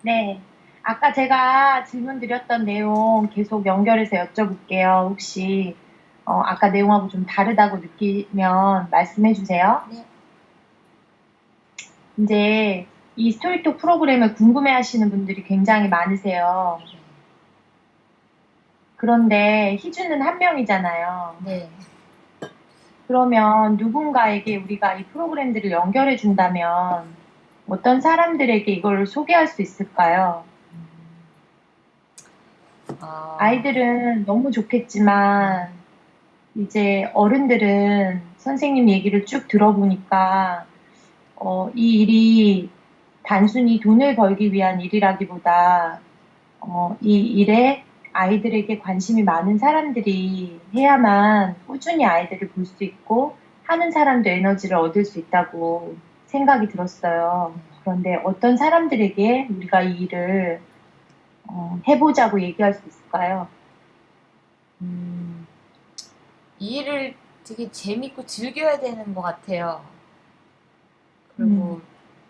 네. 아까 제가 질문 드렸던 내용 계속 연결해서 여쭤볼게요. 혹시 아까 내용하고 좀 다르다고 느끼면 말씀해 주세요. 네. 이제 이 스토리톡 프로그램을 궁금해 하시는 분들이 굉장히 많으세요. 그런데 희주는 한 명이잖아요. 네. 그러면 누군가에게 우리가 이 프로그램들을 연결해 준다면 어떤 사람들에게 이걸 소개할 수 있을까요? 아이들은 너무 좋겠지만 이제 어른들은 선생님 얘기를 쭉 들어보니까 이 일이 단순히 돈을 벌기 위한 일이라기보다 이 일에 아이들에게 관심이 많은 사람들이 해야만 꾸준히 아이들을 볼 수 있고 하는 사람도 에너지를 얻을 수 있다고 생각이 들었어요. 그런데 어떤 사람들에게 우리가 이 일을 해보자고 얘기할 수 있을까요? 이 일을 되게 재밌고 즐겨야 되는 것 같아요. 그리고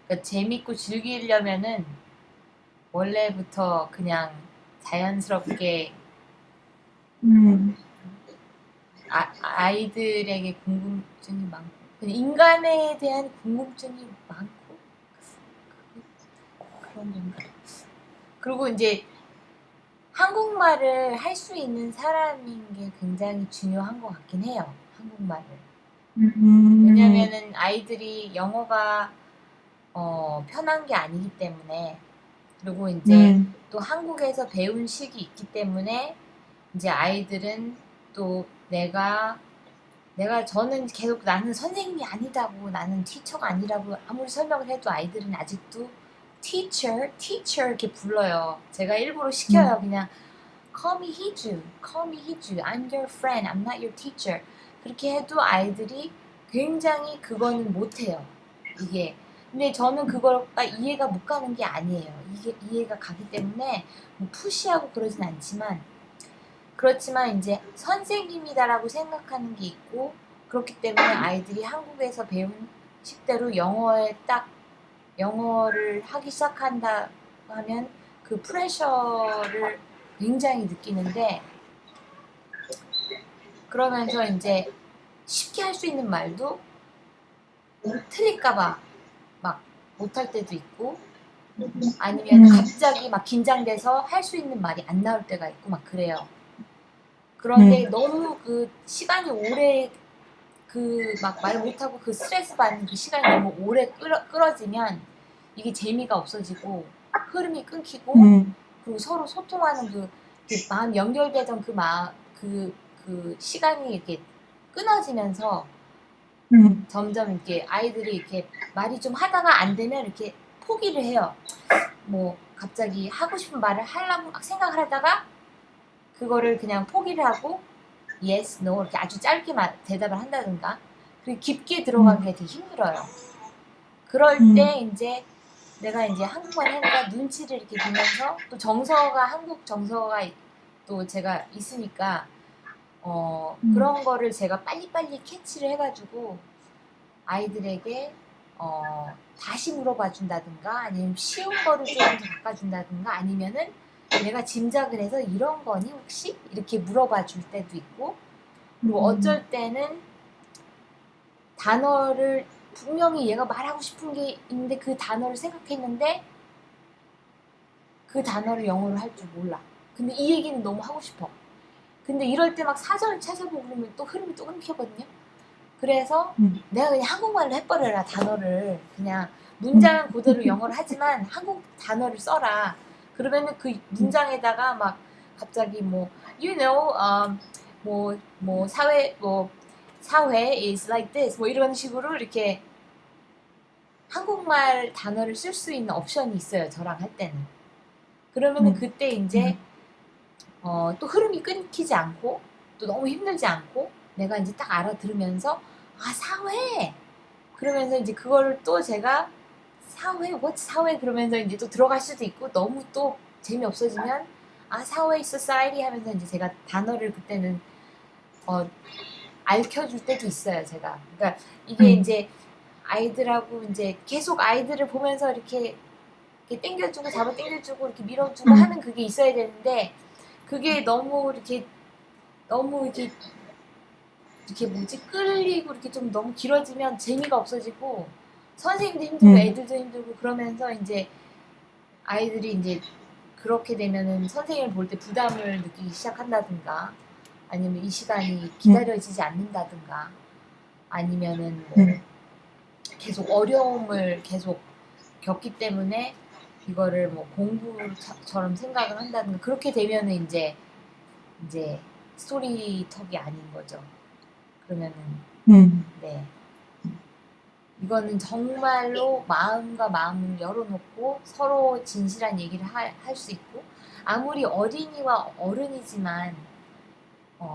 그러니까 재밌고 즐기려면은 원래부터 그냥 자연스럽게 아이들에게 궁금증이 많고 그냥 인간에 대한 궁금증이 많고 그런 건가? 그리고 이제 한국말을 할 수 있는 사람인 게 굉장히 중요한 것 같긴 해요. 한국말을. 왜냐면은 아이들이 영어가 편한 게 아니기 때문에 그리고 이제 또 한국에서 배운 식이 있기 때문에 이제 아이들은 또 저는 계속 나는 선생님이 아니다고 나는 티처가 아니라고 아무리 설명을 해도 아이들은 아직도 teacher 이렇게 불러요. 제가 일부러 시켜요. 그냥 call me 희주, call me 희주, I'm your friend, I'm not your teacher. 그렇게 해도 아이들이 굉장히 그거는 못해요. 이게. 근데 저는 그거가 이해가 못 가는 게 아니에요. 이게 이해가 가기 때문에 뭐 푸시하고 그러진 않지만 그렇지만 이제 선생님이다라고 생각하는 게 있고 그렇기 때문에 아이들이 한국에서 배운 식대로 영어를 하기 시작한다 하면 그 프레셔를 굉장히 느끼는데 그러면서 이제 쉽게 할 수 있는 말도 틀릴까봐 막 못할 때도 있고 아니면 갑자기 막 긴장돼서 할 수 있는 말이 안 나올 때가 있고 막 그래요. 그런데 너무 그 시간이 오래 그 막 말 못하고 그 스트레스 받는 그 시간이 너무 오래 끌어지면 이게 재미가 없어지고 흐름이 끊기고 그리고 서로 소통하는 그 마음 연결되던 그 시간이 이렇게 끊어지면서 점점 이렇게 아이들이 이렇게 말이 좀 하다가 안 되면 이렇게 포기를 해요. 뭐 갑자기 하고 싶은 말을 하려고 막 생각을 하다가 그거를 그냥 포기를 하고 yes, no 이렇게 아주 짧게 대답을 한다든가 그리고 깊게 들어가기가 되게 힘들어요. 그럴 때 이제 내가 이제 한국말 하니까 눈치를 이렇게 보면서 또 한국 정서가 또 제가 있으니까 그런 거를 제가 빨리빨리 캐치를 해가지고 아이들에게 다시 물어봐 준다든가 아니면 쉬운 거를 조금 더 바꿔준다든가 아니면은 내가 짐작을 해서 이런 거니 혹시? 이렇게 물어봐 줄 때도 있고 그리고 어쩔 때는 단어를 분명히 얘가 말하고 싶은 게 있는데 그 단어를 생각했는데 그 단어를 영어로 할 줄 몰라. 근데 이 얘기는 너무 하고 싶어. 근데 이럴 때 막 사전을 찾아보고 그러면 또 흐름이 또 끊기거든요. 그래서 내가 그냥 한국말로 해버려라 단어를. 그냥 문장은 그대로 영어를 하지만 한국 단어를 써라. 그러면은 그 문장에다가 막 갑자기 뭐 you know 사회 is like this 뭐 이런 식으로 이렇게 한국말 단어를 쓸 수 있는 옵션이 있어요. 저랑 할 때는. 그러면은 그때 이제 또 흐름이 끊기지 않고 또 너무 힘들지 않고 내가 이제 딱 알아들으면서 아 사회 그러면서 이제 그거를 또 제가 사회 그러면서 이제 또 들어갈 수도 있고 너무 또 재미없어지면 아 사회 society 하면서 이제 제가 단어를 그때는 알려줄 때도 있어요 제가. 그러니까 이게 이제 아이들하고 이제 계속 아이들을 보면서 이렇게 이렇게 당겨주고 잡아 당겨주고 이렇게 밀어주고 하는 그게 있어야 되는데 그게 너무 이렇게 뭐지 끌리고 이렇게 좀 너무 길어지면 재미가 없어지고 선생님도 힘들고 애들도 힘들고 그러면서 이제 아이들이 이제 그렇게 되면은 선생님을 볼 때 부담을 느끼기 시작한다든가 아니면 이 시간이 기다려지지 않는다든가 아니면은 뭐 계속 어려움을 계속 겪기 때문에 이거를 뭐 공부처럼 생각을 한다든가 그렇게 되면은 이제 스토리턱이 아닌 거죠. 그러면은 네 이거는 정말로 마음과 마음을 열어놓고 서로 진실한 얘기를 할 수 있고 아무리 어린이와 어른이지만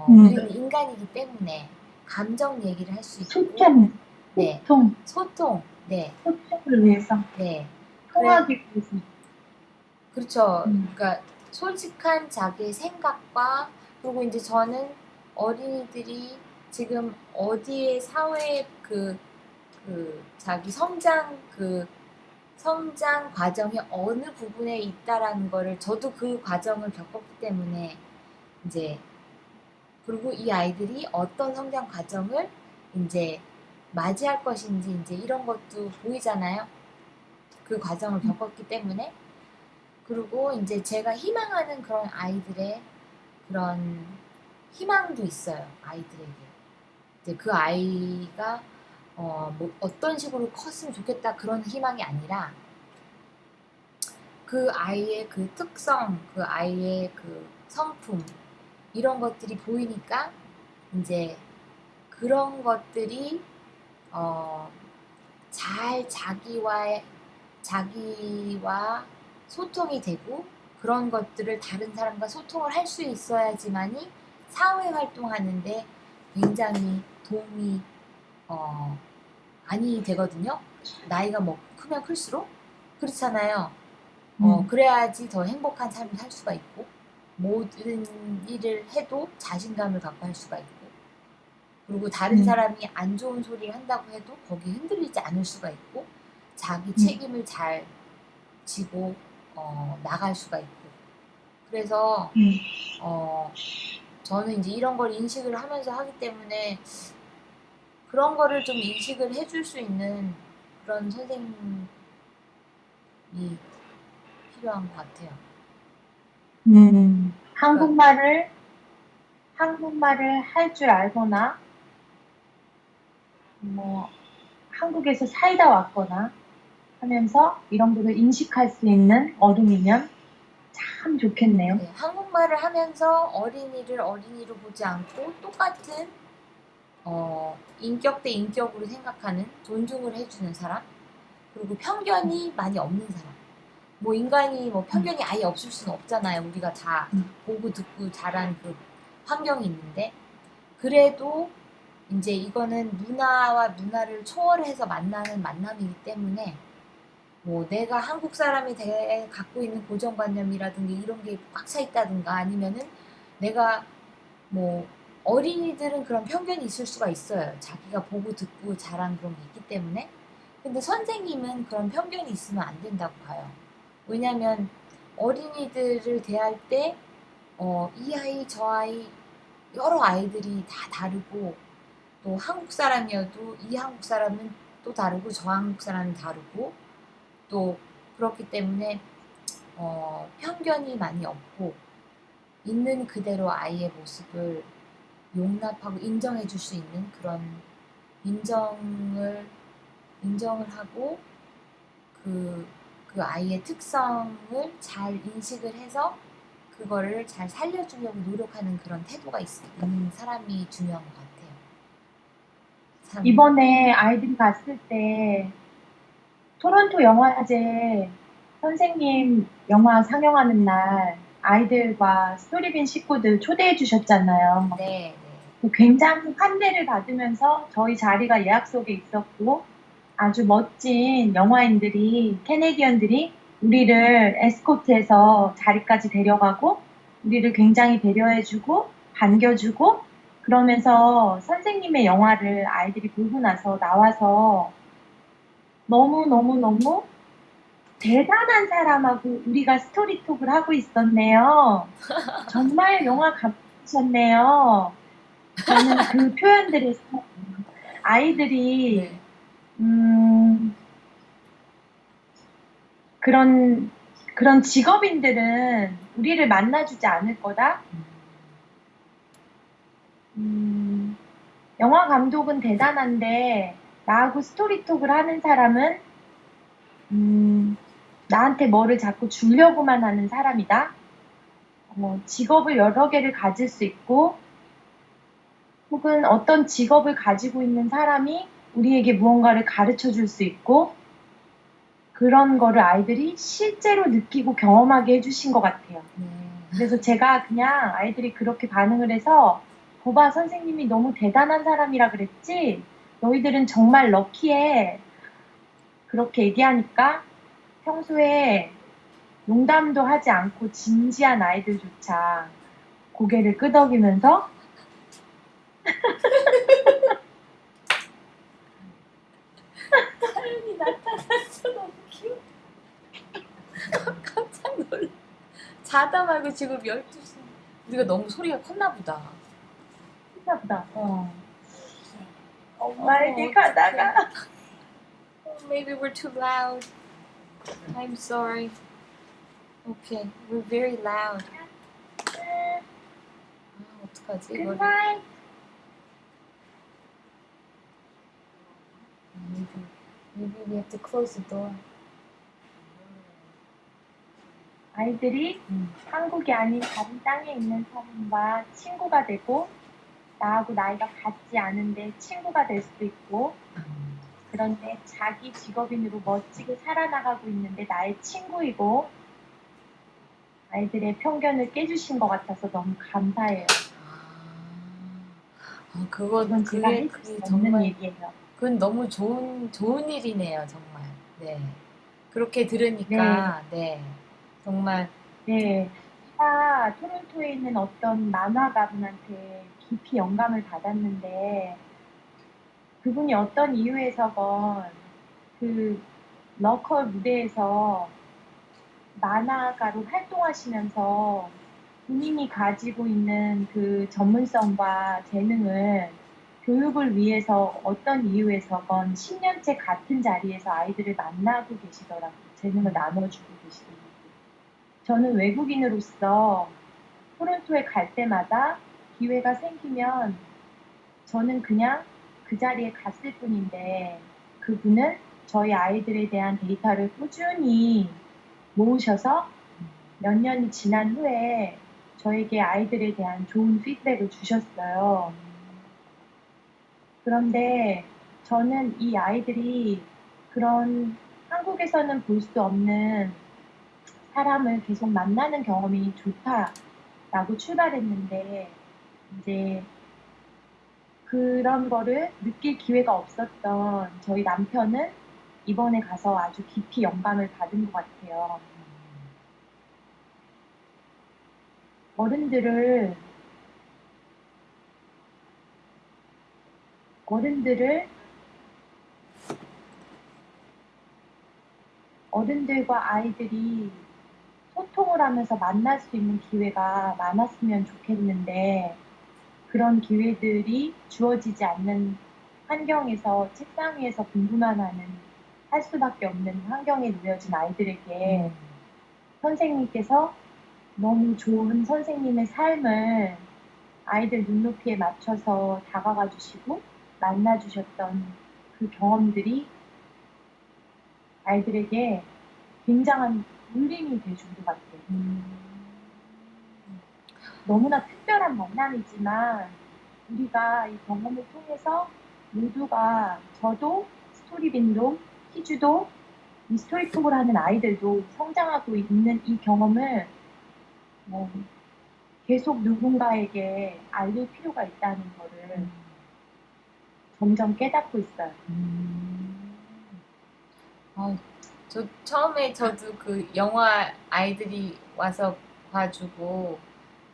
우리는 인간이기 때문에 감정 얘기를 할 수 있고 소통, 네 소통, 소통 네 소통을 위해서, 네 통하기 위해서. 그렇죠. 그러니까 솔직한 자기의 생각과 그리고 이제 저는 어린이들이 지금 어디에 사회에 자기 성장 과정이 어느 부분에 있다라는 거를 저도 그 과정을 겪었기 때문에 이제 그리고 이 아이들이 어떤 성장 과정을 이제 맞이할 것인지 이제 이런 것도 보이잖아요. 그 과정을 겪었기 때문에 그리고 이제 제가 희망하는 그런 아이들의 그런 희망도 있어요. 아이들에게 이제 그 아이가 뭐 어떤 식으로 컸으면 좋겠다 그런 희망이 아니라 그 아이의 그 특성, 그 아이의 그 성품 이런 것들이 보이니까 이제 그런 것들이 잘 자기와 소통이 되고 그런 것들을 다른 사람과 소통을 할 수 있어야지만이 사회 활동하는데 굉장히 도움이 많이 되거든요. 나이가 뭐 크면 클수록 그렇잖아요. 그래야지 더 행복한 삶을 살 수가 있고 모든 일을 해도 자신감을 갖고 할 수가 있고 그리고 다른 사람이 안 좋은 소리를 한다고 해도 거기에 흔들리지 않을 수가 있고 자기 책임을 잘 지고 나갈 수가 있고 그래서 저는 이제 이런 걸 인식을 하면서 하기 때문에 그런 거를 좀 인식을 해줄 수 있는 그런 선생님이 필요한 것 같아요. 한국말을 할 줄 알거나, 뭐, 한국에서 살다 왔거나 하면서 이런 거를 인식할 수 있는 어른이면 참 좋겠네요. 네, 한국말을 하면서 어린이를 어린이로 보지 않고 똑같은 인격 대 인격으로 생각하는 존중을 해주는 사람 그리고 편견이 많이 없는 사람 뭐 인간이 뭐 편견이 아예 없을 수는 없잖아요. 우리가 다 보고 듣고 자란 그 환경이 있는데 그래도 이제 이거는 문화와 문화를 초월해서 만나는 만남이기 때문에 뭐 내가 한국 사람이 갖고 있는 고정관념이라든가 이런 게 꽉 차 있다든가 아니면은 내가 뭐 어린이들은 그런 편견이 있을 수가 있어요. 자기가 보고 듣고 자란 그런 게 있기 때문에. 근데 선생님은 그런 편견이 있으면 안 된다고 봐요. 왜냐면 어린이들을 대할 때 이 아이 저 아이 여러 아이들이 다 다르고 또 한국 사람이어도 이 한국 사람은 또 다르고 저 한국 사람은 다르고 또 그렇기 때문에 편견이 많이 없고 있는 그대로 아이의 모습을 용납하고 인정해 줄 수 있는 그런 인정을 하고 그 아이의 특성을 잘 인식을 해서 그거를 잘 살려주려고 노력하는 그런 태도가 있는 사람이 중요한 것 같아요. 참. 이번에 아이들이 갔을 때 토론토 영화제 선생님 영화 상영하는 날 아이들과 스토리빈 식구들 초대해 주셨잖아요. 네. 굉장히 환대를 받으면서 저희 자리가 예약석에 있었고 아주 멋진 영화인들이 캐네디언들이 우리를 에스코트해서 자리까지 데려가고 우리를 굉장히 배려해주고 반겨주고 그러면서 선생님의 영화를 아이들이 보고 나서 나와서 너무너무너무 대단한 사람하고 우리가 스토리톡을 하고 있었네요. 정말 영화 감독이셨네요. 저는 그 표현들에서 아이들이 네. 그런 직업인들은 우리를 만나주지 않을 거다. 영화 감독은 대단한데 나하고 스토리톡을 하는 사람은 나한테 뭐를 자꾸 주려고만 하는 사람이다. 직업을 여러 개를 가질 수 있고 혹은 어떤 직업을 가지고 있는 사람이 우리에게 무언가를 가르쳐 줄 수 있고 그런 거를 아이들이 실제로 느끼고 경험하게 해주신 것 같아요. 그래서 제가 그냥 아이들이 그렇게 반응을 해서 거봐 선생님이 너무 대단한 사람이라 그랬지? 너희들은 정말 럭키해. 그렇게 얘기하니까 평소에 농담도 하지 않고 진지한 아이들조차 고개를 끄덕이면서 사연이 나타났어. 너무 귀여워. 깜짝 놀라. 자다 말고 지금 12시. 우리가 너무 소리가 컸나 보다. 했나 보다. 엄마에게 가다가 Maybe we're too loud. I'm sorry. Okay, we're very loud. 어떡하지? Good 이걸 night. maybe we have to close the door. 아이들이 한국이 아닌 다른 땅에 있는 사람과 친구가 되고 나하고 나이가 같지 않은데 친구가 될 수도 있고 그런데 자기 직업인으로 멋지게 살아나가고 있는데 나의 친구이고 아이들의 편견을 깨주신 것 같아서 너무 감사해요. 그건 제가 그게 해줄 수 없는 정말 얘기예요. 그건 너무 좋은 일이네요, 정말. 네. 그렇게 들으니까 네. 정말 네. 제가 토론토에 있는 어떤 만화가분한테 깊이 영감을 받았는데 그분이 어떤 이유에서건 그 러컬 무대에서 만화가로 활동하시면서 본인이 가지고 있는 그 전문성과 재능을 교육을 위해서 어떤 이유에서건 10년째 같은 자리에서 아이들을 만나고 계시더라고요. 재능을 나눠주고 계시더라고요. 저는 외국인으로서 토론토에 갈 때마다 기회가 생기면 저는 그냥 그 자리에 갔을 뿐인데 그분은 저희 아이들에 대한 데이터를 꾸준히 모으셔서 몇 년이 지난 후에 저에게 아이들에 대한 좋은 피드백을 주셨어요. 그런데 저는 이 아이들이 그런 한국에서는 볼 수 없는 사람을 계속 만나는 경험이 좋다라고 출발했는데 이제 그런 거를 느낄 기회가 없었던 저희 남편은 이번에 가서 아주 깊이 영감을 받은 것 같아요. 어른들을 어른들과 아이들이 소통을 하면서 만날 수 있는 기회가 많았으면 좋겠는데 그런 기회들이 주어지지 않는 환경에서 책상 위에서 공부만 할 수밖에 없는 환경에 놓여진 아이들에게 선생님께서 너무 좋은 선생님의 삶을 아이들 눈높이에 맞춰서 다가가 주시고 만나 주셨던 그 경험들이 아이들에게 굉장한 울림이 돼준 것 같아요. 너무나 특별한 만남이지만 우리가 이 경험을 통해서 모두가 저도 스토리빈도 희주도 이 스토리톡을 하는 아이들도 성장하고 있는 이 경험을 계속 누군가에게 알릴 필요가 있다는 거를 점점 깨닫고 있어요. 저 처음에 저도 그 영화 아이들이 와서 봐주고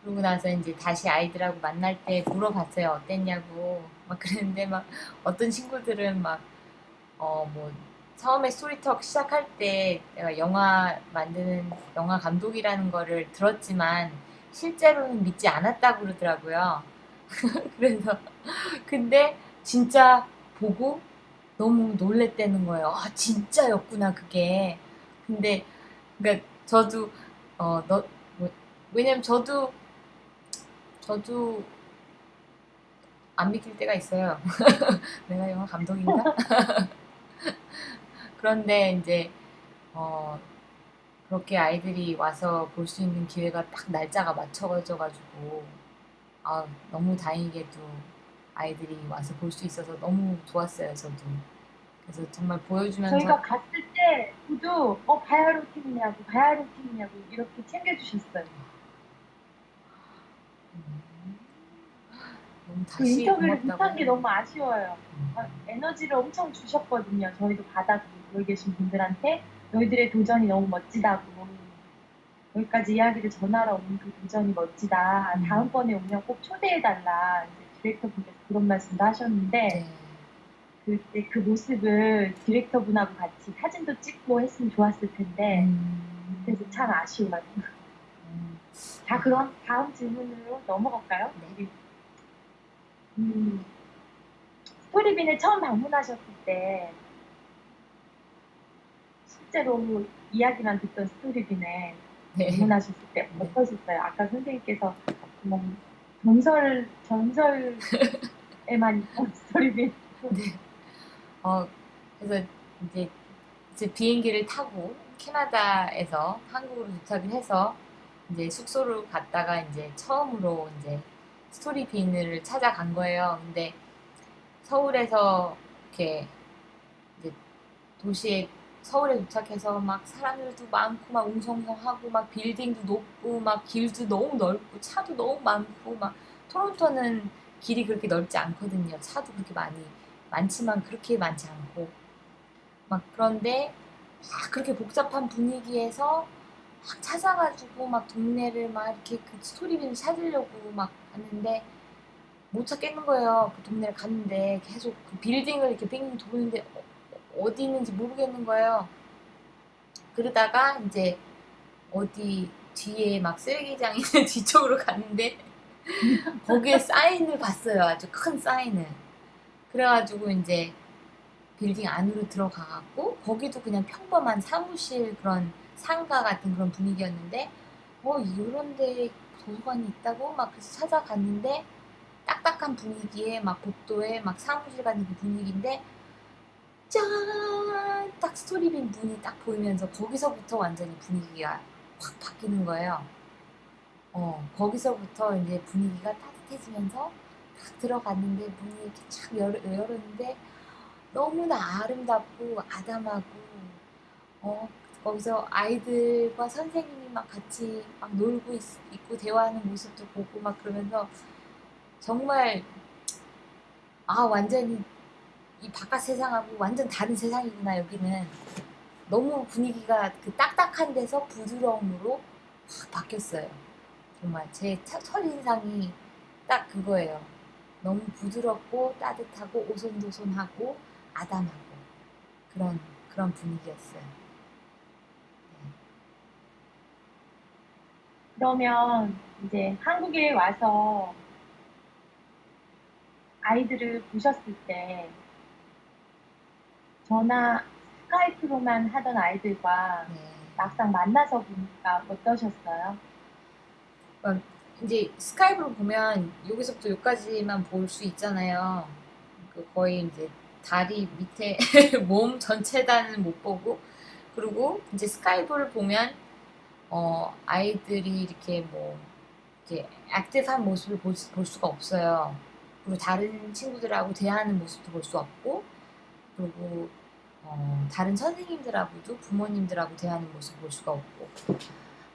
그러고 나서 이제 다시 아이들하고 만날 때 물어봤어요. 어땠냐고 막 그랬는데 막 어떤 친구들은 막 뭐 처음에 스토리톡 시작할 때 내가 영화 만드는 영화 감독이라는 거를 들었지만 실제로는 믿지 않았다고 그러더라고요. 그래서 근데 진짜 보고 너무 놀랬다는 거예요. 아 진짜였구나 그게. 근데 그러니까 저도 너 왜냐면 저도 안 믿길 때가 있어요. 내가 영화 감독인가? 그런데 이제 어 그렇게 아이들이 와서 볼 수 있는 기회가 딱 날짜가 맞춰져 가지고 아 너무 다행히게도 아이들이 와서 볼 수 있어서 너무 좋았어요 저도. 그래서 정말 보여주면서 저희가 갔을 때 모두 바야흐로 팀이냐고 바야흐로 팀이냐고 이렇게 챙겨주셨어요. 음, 너무 그 다시 인터뷰를 고맙다고 못한 게 해요. 너무 아쉬워요. 에너지를 엄청 주셨거든요. 저희도 받아고 여기 계신 분들한테 너희들의 도전이 너무 멋지다고 여기까지 이야기를 전하러 온 그 도전이 멋지다. 다음번에 오면 꼭 초대해달라. 이제 디렉터분께서 그런 말씀도 하셨는데 네. 그때 그 모습을 디렉터분하고 같이 사진도 찍고 했으면 좋았을 텐데 그래서 참 아쉬워요. 자, 그럼 다음 질문으로 넘어갈까요? 네. 스토리빈을 처음 방문하셨을 때 실제로 이야기만 듣던 스토리빈에 네. 방문하셨을 때 어떠셨어요? 아까 선생님께서 뭐 전설에만 있던 스토리빈. 네. 그래서 이제 비행기를 타고 캐나다에서 한국으로 도착을 해서 이제 숙소로 갔다가 이제 처음으로 이제 스토리빈을 찾아간 거예요. 근데 서울에서 이렇게 이제 도시에 서울에 도착해서 막 사람들도 많고 막 웅성성하고 막 빌딩도 높고 막 길도 너무 넓고 차도 너무 많고 막 토론토는 길이 그렇게 넓지 않거든요. 차도 그렇게 많지만 그렇게 많지 않고 막 그런데 막 그렇게 복잡한 분위기에서 막 찾아가지고 막 동네를 막 이렇게 그 스토리를 찾으려고 막 갔는데 못 찾겠는 거예요. 그 동네를 갔는데 계속 그 빌딩을 이렇게 빙 도는데 어디 있는지 모르겠는 거예요. 그러다가 이제 어디 뒤에 막 쓰레기장 있는 뒤쪽으로 갔는데 거기에 사인을 봤어요. 아주 큰 사인을. 그래가지고 이제 빌딩 안으로 들어가갖고 거기도 그냥 평범한 사무실 그런 상가 같은 그런 분위기였는데 이런 데 도서관이 있다고 막 그래서 찾아갔는데 딱딱한 분위기에 막 복도에 막 사무실 같은 그 분위기인데 짠! 딱 스토리빈 문이 딱 보이면서 거기서부터 완전히 분위기가 확 바뀌는 거예요. 거기서부터 이제 분위기가 따뜻해지면서 딱 들어갔는데 문이 이렇게 쫙 열었는데 너무나 아름답고 아담하고 어, 거기서 아이들과 선생님이 막 같이 막 놀고 있고 대화하는 모습도 보고 막 그러면서 정말 완전히 이 바깥 세상하고 완전 다른 세상이구나 여기는 너무 분위기가 그 딱딱한 데서 부드러움으로 확 바뀌었어요. 정말 제 첫인상이 딱 그거예요. 너무 부드럽고 따뜻하고 오손도손하고 아담하고 그런 분위기였어요. 그러면 이제 한국에 와서 아이들을 보셨을 때 전화 스카이프로만 하던 아이들과 네. 막상 만나서 보니까 어떠셨어요? 이제 스카이프로 보면 여기서부터 여기까지만 볼 수 있잖아요. 거의 이제 다리 밑에 몸 전체다는 못 보고 그리고 이제 스카이프를 보면 아이들이 이렇게 뭐 이렇게 액티브한 모습을 볼 수가 없어요. 그리고 다른 친구들하고 대화하는 모습도 볼 수 없고 그리고 다른 선생님들하고도 부모님들하고 대화하는 모습 볼 수가 없고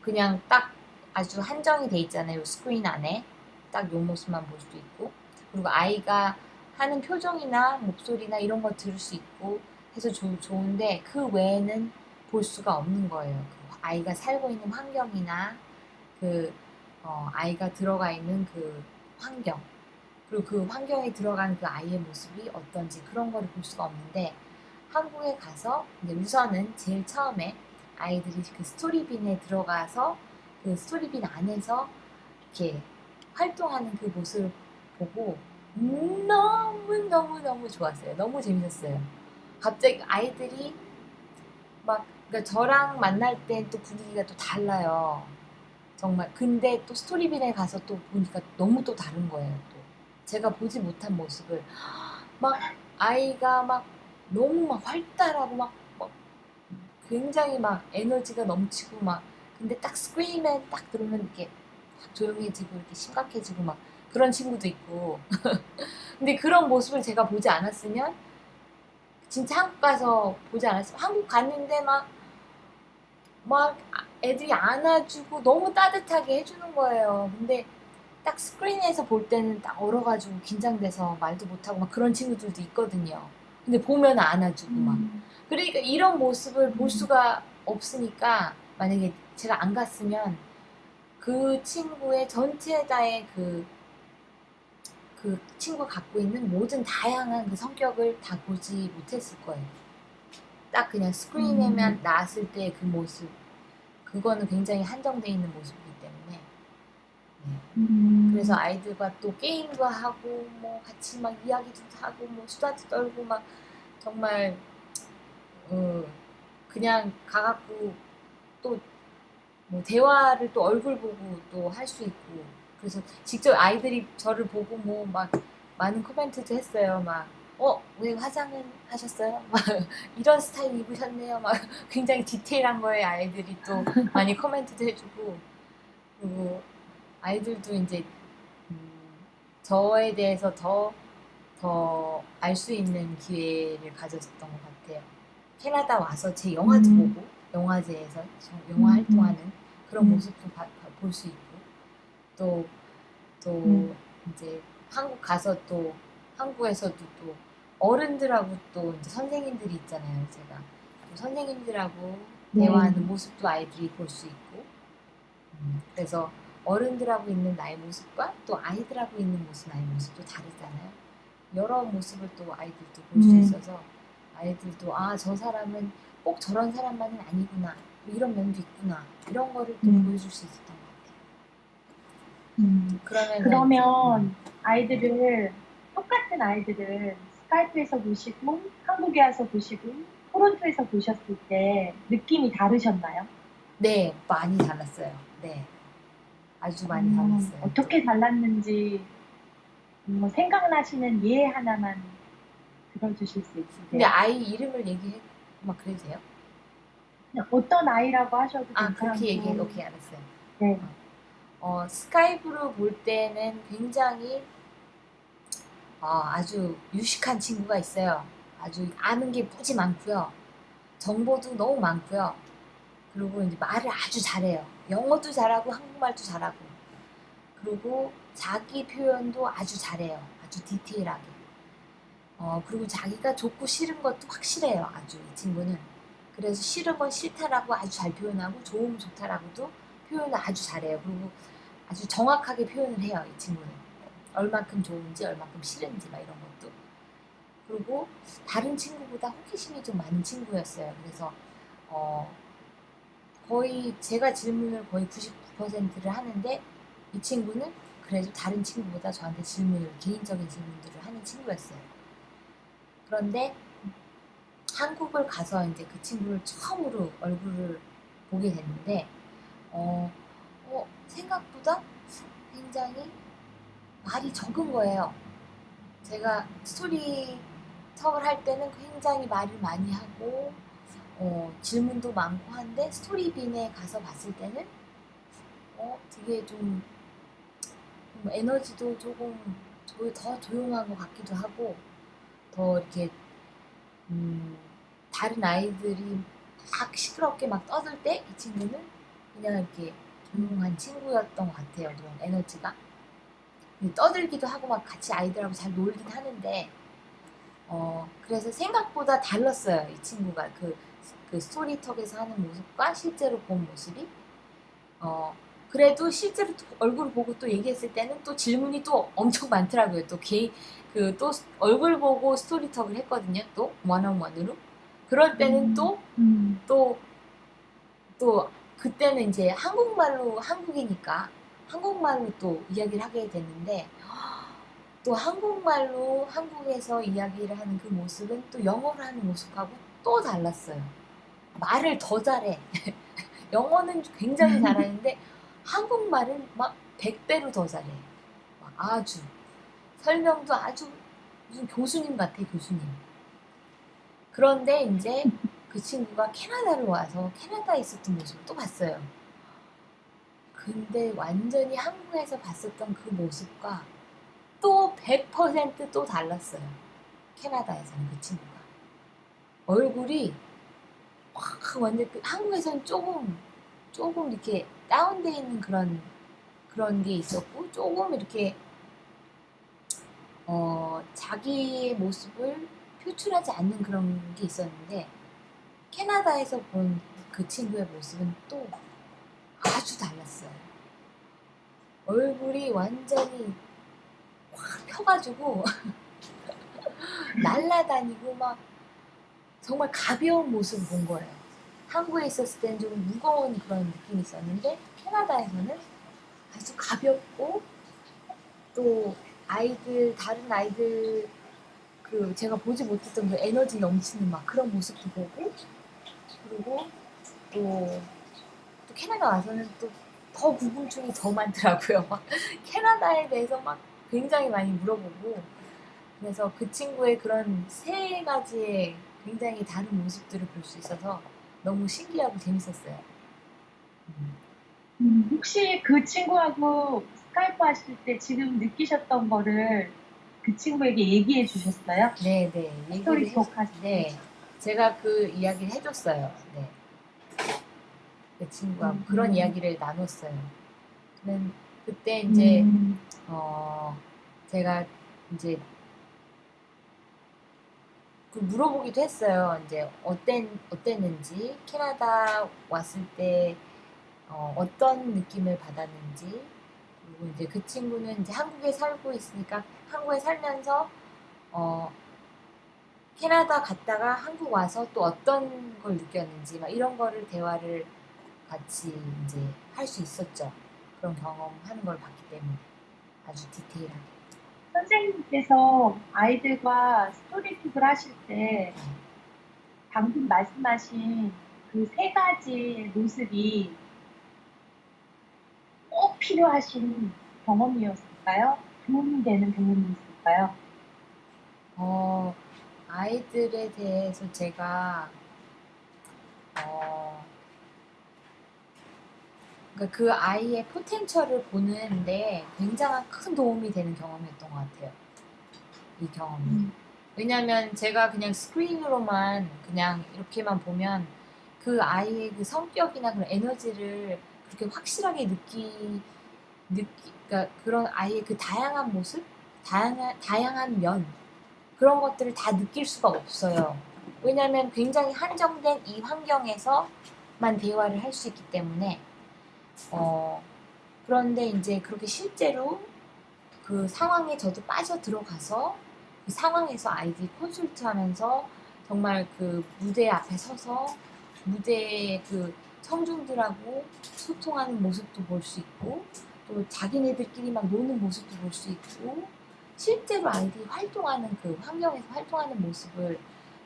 그냥 딱 아주 한정이 돼 있잖아요. 스크린 안에 딱 요 모습만 볼 수 있고 그리고 아이가 하는 표정이나 목소리나 이런 거 들을 수 있고 해서 좋은데 그 외에는 볼 수가 없는 거예요. 그 아이가 살고 있는 환경이나 그 아이가 들어가 있는 그 환경 그리고 그 환경에 들어간 그 아이의 모습이 어떤지 그런 거를 볼 수가 없는데 한국에 가서 이제 우선은 제일 처음에 아이들이 그 스토리빈에 들어가서 그 스토리빈 안에서 이렇게 활동하는 그 모습을 보고 너무 좋았어요. 너무 재밌었어요. 갑자기 아이들이 막 그러니까 저랑 만날 때 또 분위기가 또 달라요. 정말. 근데 또 스토리빈에 가서 또 보니까 너무 또 다른 거예요. 또 제가 보지 못한 모습을 막 아이가 막 너무 막 활달하고 막 굉장히 막 에너지가 넘치고 막 근데 딱 스크린에 딱 들으면 이렇게 확 조용해지고 이렇게 심각해지고 막 그런 친구도 있고 근데 그런 모습을 제가 보지 않았으면 진짜 한국 가서 보지 않았으면 한국 갔는데 막 애들이 안아주고 너무 따뜻하게 해주는 거예요. 근데 딱 스크린에서 볼 때는 딱 얼어가지고 긴장돼서 말도 못하고 막 그런 친구들도 있거든요. 근데 보면 안아주고 막. 그러니까 이런 모습을 볼 수가 없으니까 만약에 제가 안 갔으면 그 친구의 전체 다의 그 친구가 갖고 있는 모든 다양한 그 성격을 다 보지 못했을 거예요. 딱 그냥 스크린에만 나왔을 때 그 모습. 그거는 굉장히 한정되어 있는 모습이기 때문에. 네. 그래서 아이들과 또 게임도 하고 뭐 같이 막 이야기도 하고 뭐 수다도 떨고 막 정말 그냥 가갖고 또 뭐 대화를 또 얼굴 보고 또 할 수 있고 그래서 직접 아이들이 저를 보고 뭐 막 많은 코멘트도 했어요. 막 왜 화장은 하셨어요? 막 이런 스타일 입으셨네요. 막 굉장히 디테일한 거에 아이들이 또 많이 코멘트도 해주고 그리고 아이들도 이제 저에 대해서 더 알 수 있는 기회를 가졌던 것 같아요. 캐나다 와서 제 영화도 보고 영화제에서 영화 활동하는 그런 모습도 볼 수 있고 또 이제 한국 가서 또 한국에서도 또 어른들하고 또 이제 선생님들이 있잖아요. 제가 또 선생님들하고 대화하는 모습도 아이들이 볼 수 있고 그래서 어른들하고 있는 나의 모습과 또 아이들하고 있는 모습 나의 모습도 다르잖아요. 여러 모습을 또 아이들도 볼 수 있어서 아이들도 저 사람은 꼭 저런 사람만은 아니구나 뭐 이런 면도 있구나 이런 거를 또 보여줄 수 있었던 것 같아요. 그러면 아이들을 똑같은 아이들을 스카이프에서 보시고 한국에 와서 보시고 토론토에서 보셨을 때 느낌이 다르셨나요? 네, 많이 달랐어요. 네, 아주 많이 달랐어요. 어떻게 달랐는지 생각나시는 예 하나만 들어주실 수 있으세요? 근데 아이 이름을 얘기해 막 그래도 돼요? 어떤 아이라고 하셔도 괜찮고. 그렇게 얘기해. 오케이, 알았어요. 네. 스카이프로 볼 때는 굉장히 아주 유식한 친구가 있어요. 아주 아는 게 무지 많고요. 정보도 너무 많고요. 그리고 이제 말을 아주 잘해요. 영어도 잘하고 한국말도 잘하고. 그리고 자기 표현도 아주 잘해요. 아주 디테일하게. 그리고 자기가 좋고 싫은 것도 확실해요. 아주 이 친구는. 그래서 싫은 건 싫다라고 아주 잘 표현하고 좋으면 좋다라고도 표현을 아주 잘해요. 그리고 아주 정확하게 표현을 해요. 이 친구는. 얼만큼 좋은지 얼만큼 싫은지 막 이런 것도. 그리고 다른 친구보다 호기심이 좀 많은 친구였어요. 그래서 거의 제가 질문을 거의 99%를 하는데 이 친구는 그래도 다른 친구보다 저한테 개인적인 질문들을 하는 친구였어요. 그런데 한국을 가서 이제 그 친구를 처음으로 얼굴을 보게 됐는데 생각보다 굉장히 말이 적은 거예요. 제가 스토리턱을 할 때는 굉장히 말을 많이 하고 질문도 많고 한데 스토리빈에 가서 봤을 때는 되게 좀 에너지도 조금 더 조용한 것 같기도 하고 더 이렇게 다른 아이들이 막 시끄럽게 막 떠들 때 이 친구는 그냥 이렇게 조용한 친구였던 것 같아요. 그런 에너지가 떠들기도 하고 막 같이 아이들하고 잘 놀긴 하는데 그래서 생각보다 달랐어요. 이 친구가 그 스토리톡에서 하는 모습과 실제로 본 모습이 그래도 실제로 또 얼굴 보고 또 얘기했을 때는 또 질문이 또 엄청 많더라고요. 또 얼굴 보고 스토리톡을 했거든요. 또 원언원으로. 그럴 때는 또 음. 또 또 그때는 이제 한국말로 한국이니까 한국말로 또 이야기를 하게 됐는데 또 한국말로 한국에서 이야기를 하는 그 모습은 또 영어로 하는 모습하고 또 달랐어요. 말을 더 잘해. 영어는 굉장히 잘하는데 한국말은 막 100배로 더 잘해. 막 아주 설명도 아주 무슨 교수님 같아, 교수님. 그런데 이제 그 친구가 캐나다로 와서 캐나다에 있었던 모습을 또 봤어요. 근데 완전히 한국에서 봤었던 그 모습과 또 100%또 달랐어요. 캐나다에서는 그 친구가. 얼굴이 확 완전 한국에서는 조금 이렇게 다운돼 있는 그런 게 있었고 조금 이렇게 자기의 모습을 표출하지 않는 그런 게 있었는데 캐나다에서 본 그 친구의 모습은 또 아주 달랐어요. 얼굴이 완전히 확 펴가지고 날라다니고 막 정말 가벼운 모습을 본 거예요. 한국에 있었을 때는 좀 무거운 그런 느낌이 있었는데 캐나다에서는 아주 가볍고 또 다른 아이들 그 제가 보지 못했던 그 에너지 넘치는 막 그런 모습도 보고 그리고 또 캐나다 와서는 또 더 궁금증이 더 많더라고요. 막 캐나다에 대해서 막 굉장히 많이 물어보고 그래서 그 친구의 그런 세 가지의 굉장히 다른 모습들을 볼 수 있어서 너무 신기하고 재밌었어요. 혹시 그 친구하고 스카이프 하실 때 지금 느끼셨던 거를 그 친구에게 얘기해 주셨어요? 네, 네. 스토리톡 하실 때. 네. 제가 그 이야기를 해줬어요. 네. 그 친구하고 그런 음, 이야기를 나눴어요. 그때 이제, 음, 어, 제가 이제 그 물어보기도 했어요. 이제 어땠는지, 캐나다 왔을 때, 어떤 느낌을 받았는지, 그리고 이제 그 친구는 이제 한국에 살고 있으니까 한국에 살면서, 어, 캐나다 갔다가 한국 와서 또 어떤 걸 느꼈는지, 막 이런 거를 대화를 같이 이제 할 수 있었죠. 그런 경험하는 걸 봤기 때문에 아주 디테일하게. 선생님께서 아이들과 스토리톡을 하실 때 방금 말씀하신 그 세 가지의 모습이 꼭 필요하신 경험이었을까요? 도움이 되는 경험이었을까요? 어, 아이들에 대해서 제가 어, 그러니까 그 아이의 포텐셜을 보는데 굉장한 큰 도움이 되는 경험이었던 것 같아요. 이 경험이. 음, 왜냐면 제가 그냥 스크린으로만 그냥 이렇게만 보면 그 아이의 그 성격이나 그런 에너지를 그렇게 확실하게 그러니까 그런 아이의 그 다양한 모습, 다양한 면, 그런 것들을 다 느낄 수가 없어요. 왜냐하면 굉장히 한정된 이 환경에서만 대화를 할 수 있기 때문에, 그런데 이제 그렇게 실제로 그 상황에 저도 빠져 들어가서 그 상황에서 아이들이 콘솔트 하면서 정말 그 무대 앞에 서서 무대에 그 청중들하고 소통하는 모습도 볼 수 있고 또 자기네들끼리 막 노는 모습도 볼 수 있고 실제로 아이들이 활동하는 그 환경에서 활동하는 모습을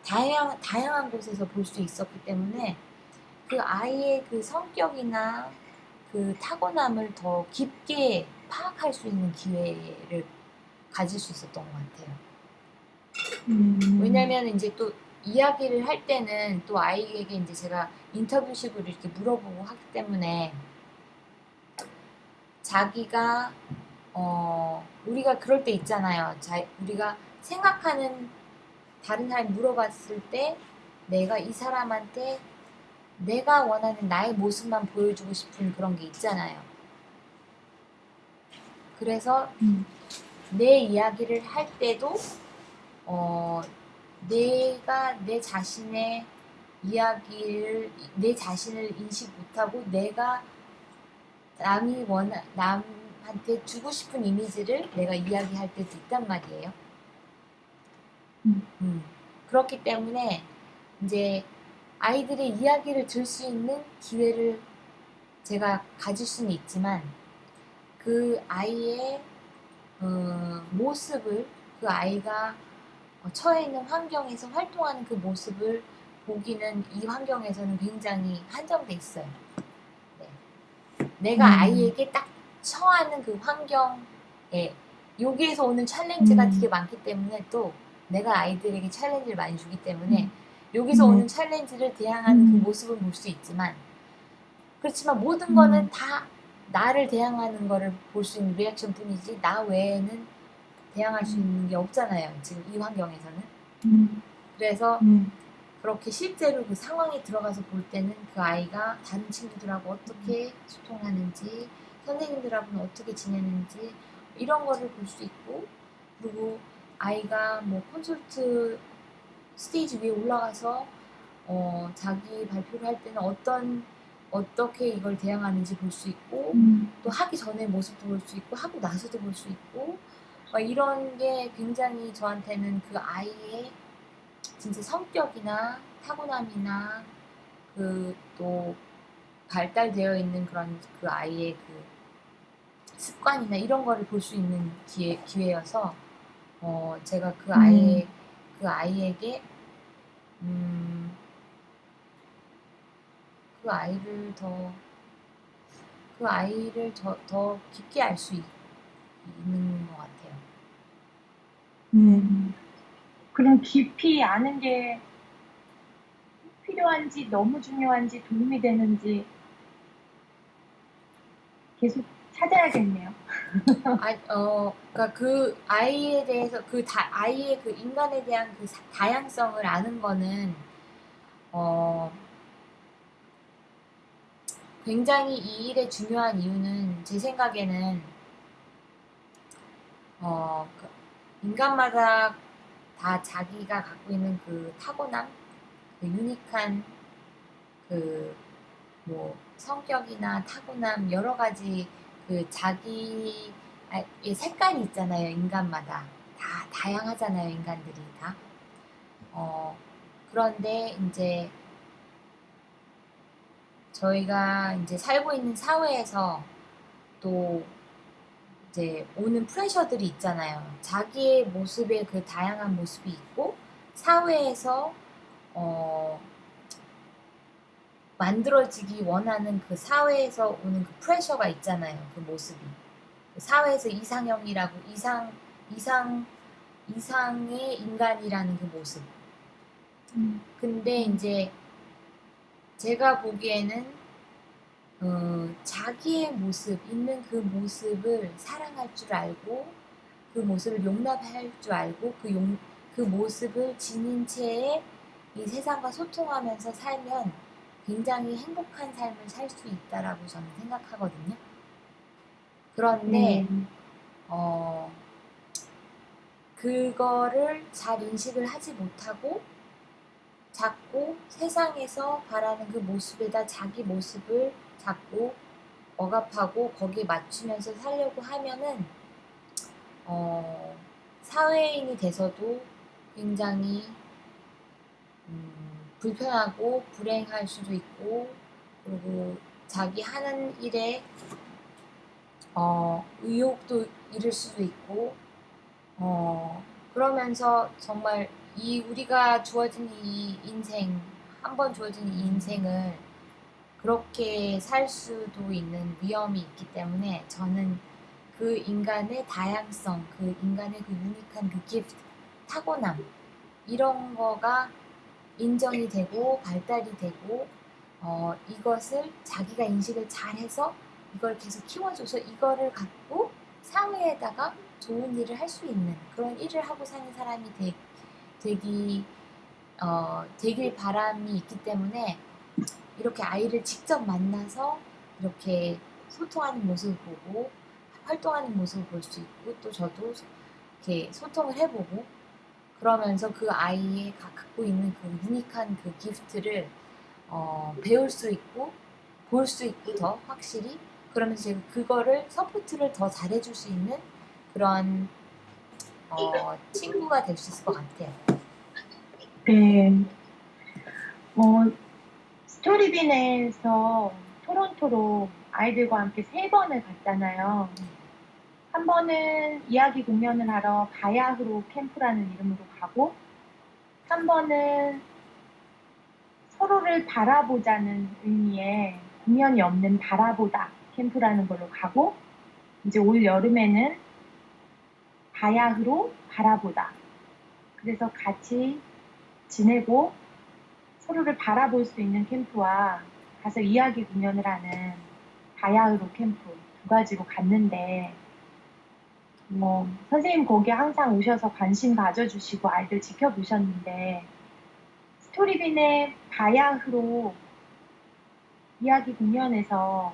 다양한 곳에서 볼 수 있었기 때문에 그 아이의 그 성격이나 그 타고남을 더 깊게 파악할 수 있는 기회를 가질 수 있었던 것 같아요. 음, 왜냐면 이제 또 이야기를 할 때는 또 아이에게 이제 제가 인터뷰식으로 이렇게 물어보고 하기 때문에 자기가 우리가 그럴 때 있잖아요. 우리가 생각하는 다른 사람이 물어봤을 때 내가 이 사람한테 내가 원하는 나의 모습만 보여주고 싶은 그런 게 있잖아요. 그래서 음, 내 이야기를 할 때도 어, 내가 내 자신을 인식 못하고 내가 남한테 주고 싶은 이미지를 내가 이야기할 때도 있단 말이에요. 음, 그렇기 때문에 이제 아이들의 이야기를 들을 수 있는 기회를 제가 가질 수는 있지만 그 아이의 모습을 그 아이가 처해 있는 환경에서 활동하는 그 모습을 보기는 이 환경에서는 굉장히 한정돼 있어요. 네. 내가 아이에게 딱 처하는 그 환경에 여기에서 오는 챌린지가 되게 많기 때문에 또 내가 아이들에게 챌린지를 많이 주기 때문에 여기서 오는 챌린지를 대항하는 그 모습은 볼 수 있지만 그렇지만 모든 거는 다 나를 대항하는 거를 볼 수 있는 리액션 뿐이지 나 외에는 대항할 수 있는 게 없잖아요. 지금 이 환경에서는. 그래서 그렇게 실제로 그 상황에 들어가서 볼 때는 그 아이가 다른 친구들하고 어떻게 소통하는지 선생님들하고는 어떻게 지내는지 이런 거를 볼 수 있고 그리고 아이가 뭐 콘서트 스테이지 위에 올라가서 자기 발표를 할 때는 어떻게 이걸 대항하는지 볼 수 있고 또 하기 전에 모습도 볼 수 있고 하고 나서도 볼 수 있고 이런 게 굉장히 저한테는 그 아이의 진짜 성격이나 타고남이나 그 또 발달되어 있는 그런 그 아이의 그 습관이나 이런 거를 볼 수 있는 기회여서 제가 그 아이에게 그 아이를 더 깊게 알 수 있는 것 같아요. 그럼 깊이 아는 게 필요한지 너무 중요한지 도움이 되는지 계속 찾아야겠네요. 그러니까 그 아이에 대해서 아이의 그 인간에 대한 그 다양성을 아는 거는 굉장히 이 일의 중요한 이유는 제 생각에는 인간마다 다 자기가 갖고 있는 그 타고남, 그 유니크한 그 뭐 성격이나 타고남 여러 가지 그 자기의 색깔이 있잖아요. 인간마다 다 다양하잖아요. 인간들이 다. 그런데 이제 저희가 이제 살고 있는 사회에서 또 이제 오는 프레셔들이 있잖아요. 자기의 모습의 그 다양한 모습이 있고 사회에서 만들어지기 원하는 그 사회에서 오는 그 프레셔가 있잖아요. 그 모습이. 그 사회에서 이상형이라고 이상의 인간이라는 그 모습. 근데 이제 제가 보기에는 자기의 모습, 있는 그 모습을 사랑할 줄 알고 그 모습을 용납할 줄 알고 그 모습을 지닌 채에 이 세상과 소통하면서 살면 굉장히 행복한 삶을 살 수 있다라고 저는 생각하거든요. 그런데 그거를 잘 인식을 하지 못하고 자꾸 세상에서 바라는 그 모습에다 자기 모습을 자꾸 억압하고 거기에 맞추면서 살려고 하면은 사회인이 돼서도 굉장히 불편하고 불행할 수도 있고 그리고 자기 하는 일에 의욕도 잃을 수도 있고 그러면서 정말 우리가 주어진 이 인생 한 번 주어진 이 인생을 그렇게 살 수도 있는 위험이 있기 때문에 저는 그 인간의 다양성, 그 인간의 그 유니크한 그 기프트, 타고남 이런 거가 인정이 되고 발달이 되고 이것을 자기가 인식을 잘해서 이걸 계속 키워줘서 이거를 갖고 사회에다가 좋은 일을 할 수 있는 그런 일을 하고 사는 사람이 되길 바람이 있기 때문에 이렇게 아이를 직접 만나서 이렇게 소통하는 모습을 보고 활동하는 모습을 볼 수 있고 또 저도 이렇게 소통을 해보고 그러면서 그 아이의 갖고 있는 그 유니크한 그 기프트를 배울 수 있고 볼 수 있고 더 확실히 그러면서 제가 그거를 서포트를 더 잘해줄 수 있는 그런 친구가 될 수 있을 것 같아요. 네. 뭐, 스토리빈에서 토론토로 아이들과 함께 3번을 갔잖아요. 한 번은 이야기 공연을 하러 바야흐로 캠프라는 이름으로 가고, 한 번은 서로를 바라보자는 의미의 공연이 없는 바라보다 캠프라는 걸로 가고, 이제 올 여름에는 바야흐로 바라보다. 그래서 같이 지내고 서로를 바라볼 수 있는 캠프와 가서 이야기 공연을 하는 바야흐로 캠프 2가지로 갔는데, 뭐 선생님 거기 항상 오셔서 관심 가져주시고 아이들 지켜보셨는데, 스토리빈의 바야흐로 이야기 공연에서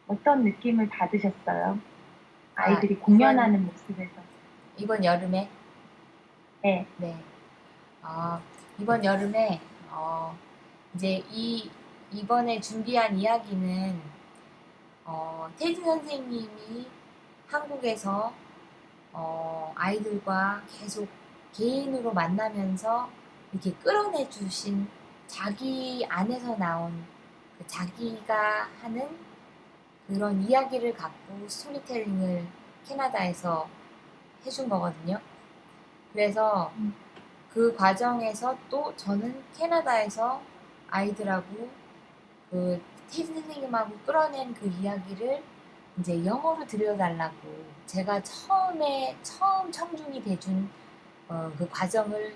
어떤 느낌을 받으셨어요? 아이들이 공연하는 모습에서. 이번 여름에? 네. 네. 이번 여름에 이제 이번에 준비한 이야기는 태진 선생님이 한국에서 아이들과 계속 개인으로 만나면서 이렇게 끌어내 주신 자기 안에서 나온 그 자기가 하는 그런 이야기를 갖고 스토리텔링을 캐나다에서 해준 거거든요. 그래서 그 과정에서 또 저는 캐나다에서 아이들하고 그 태진 선생님하고 끌어낸 그 이야기를 이제 영어로 들려달라고 제가 처음 청중이 돼준 그 과정을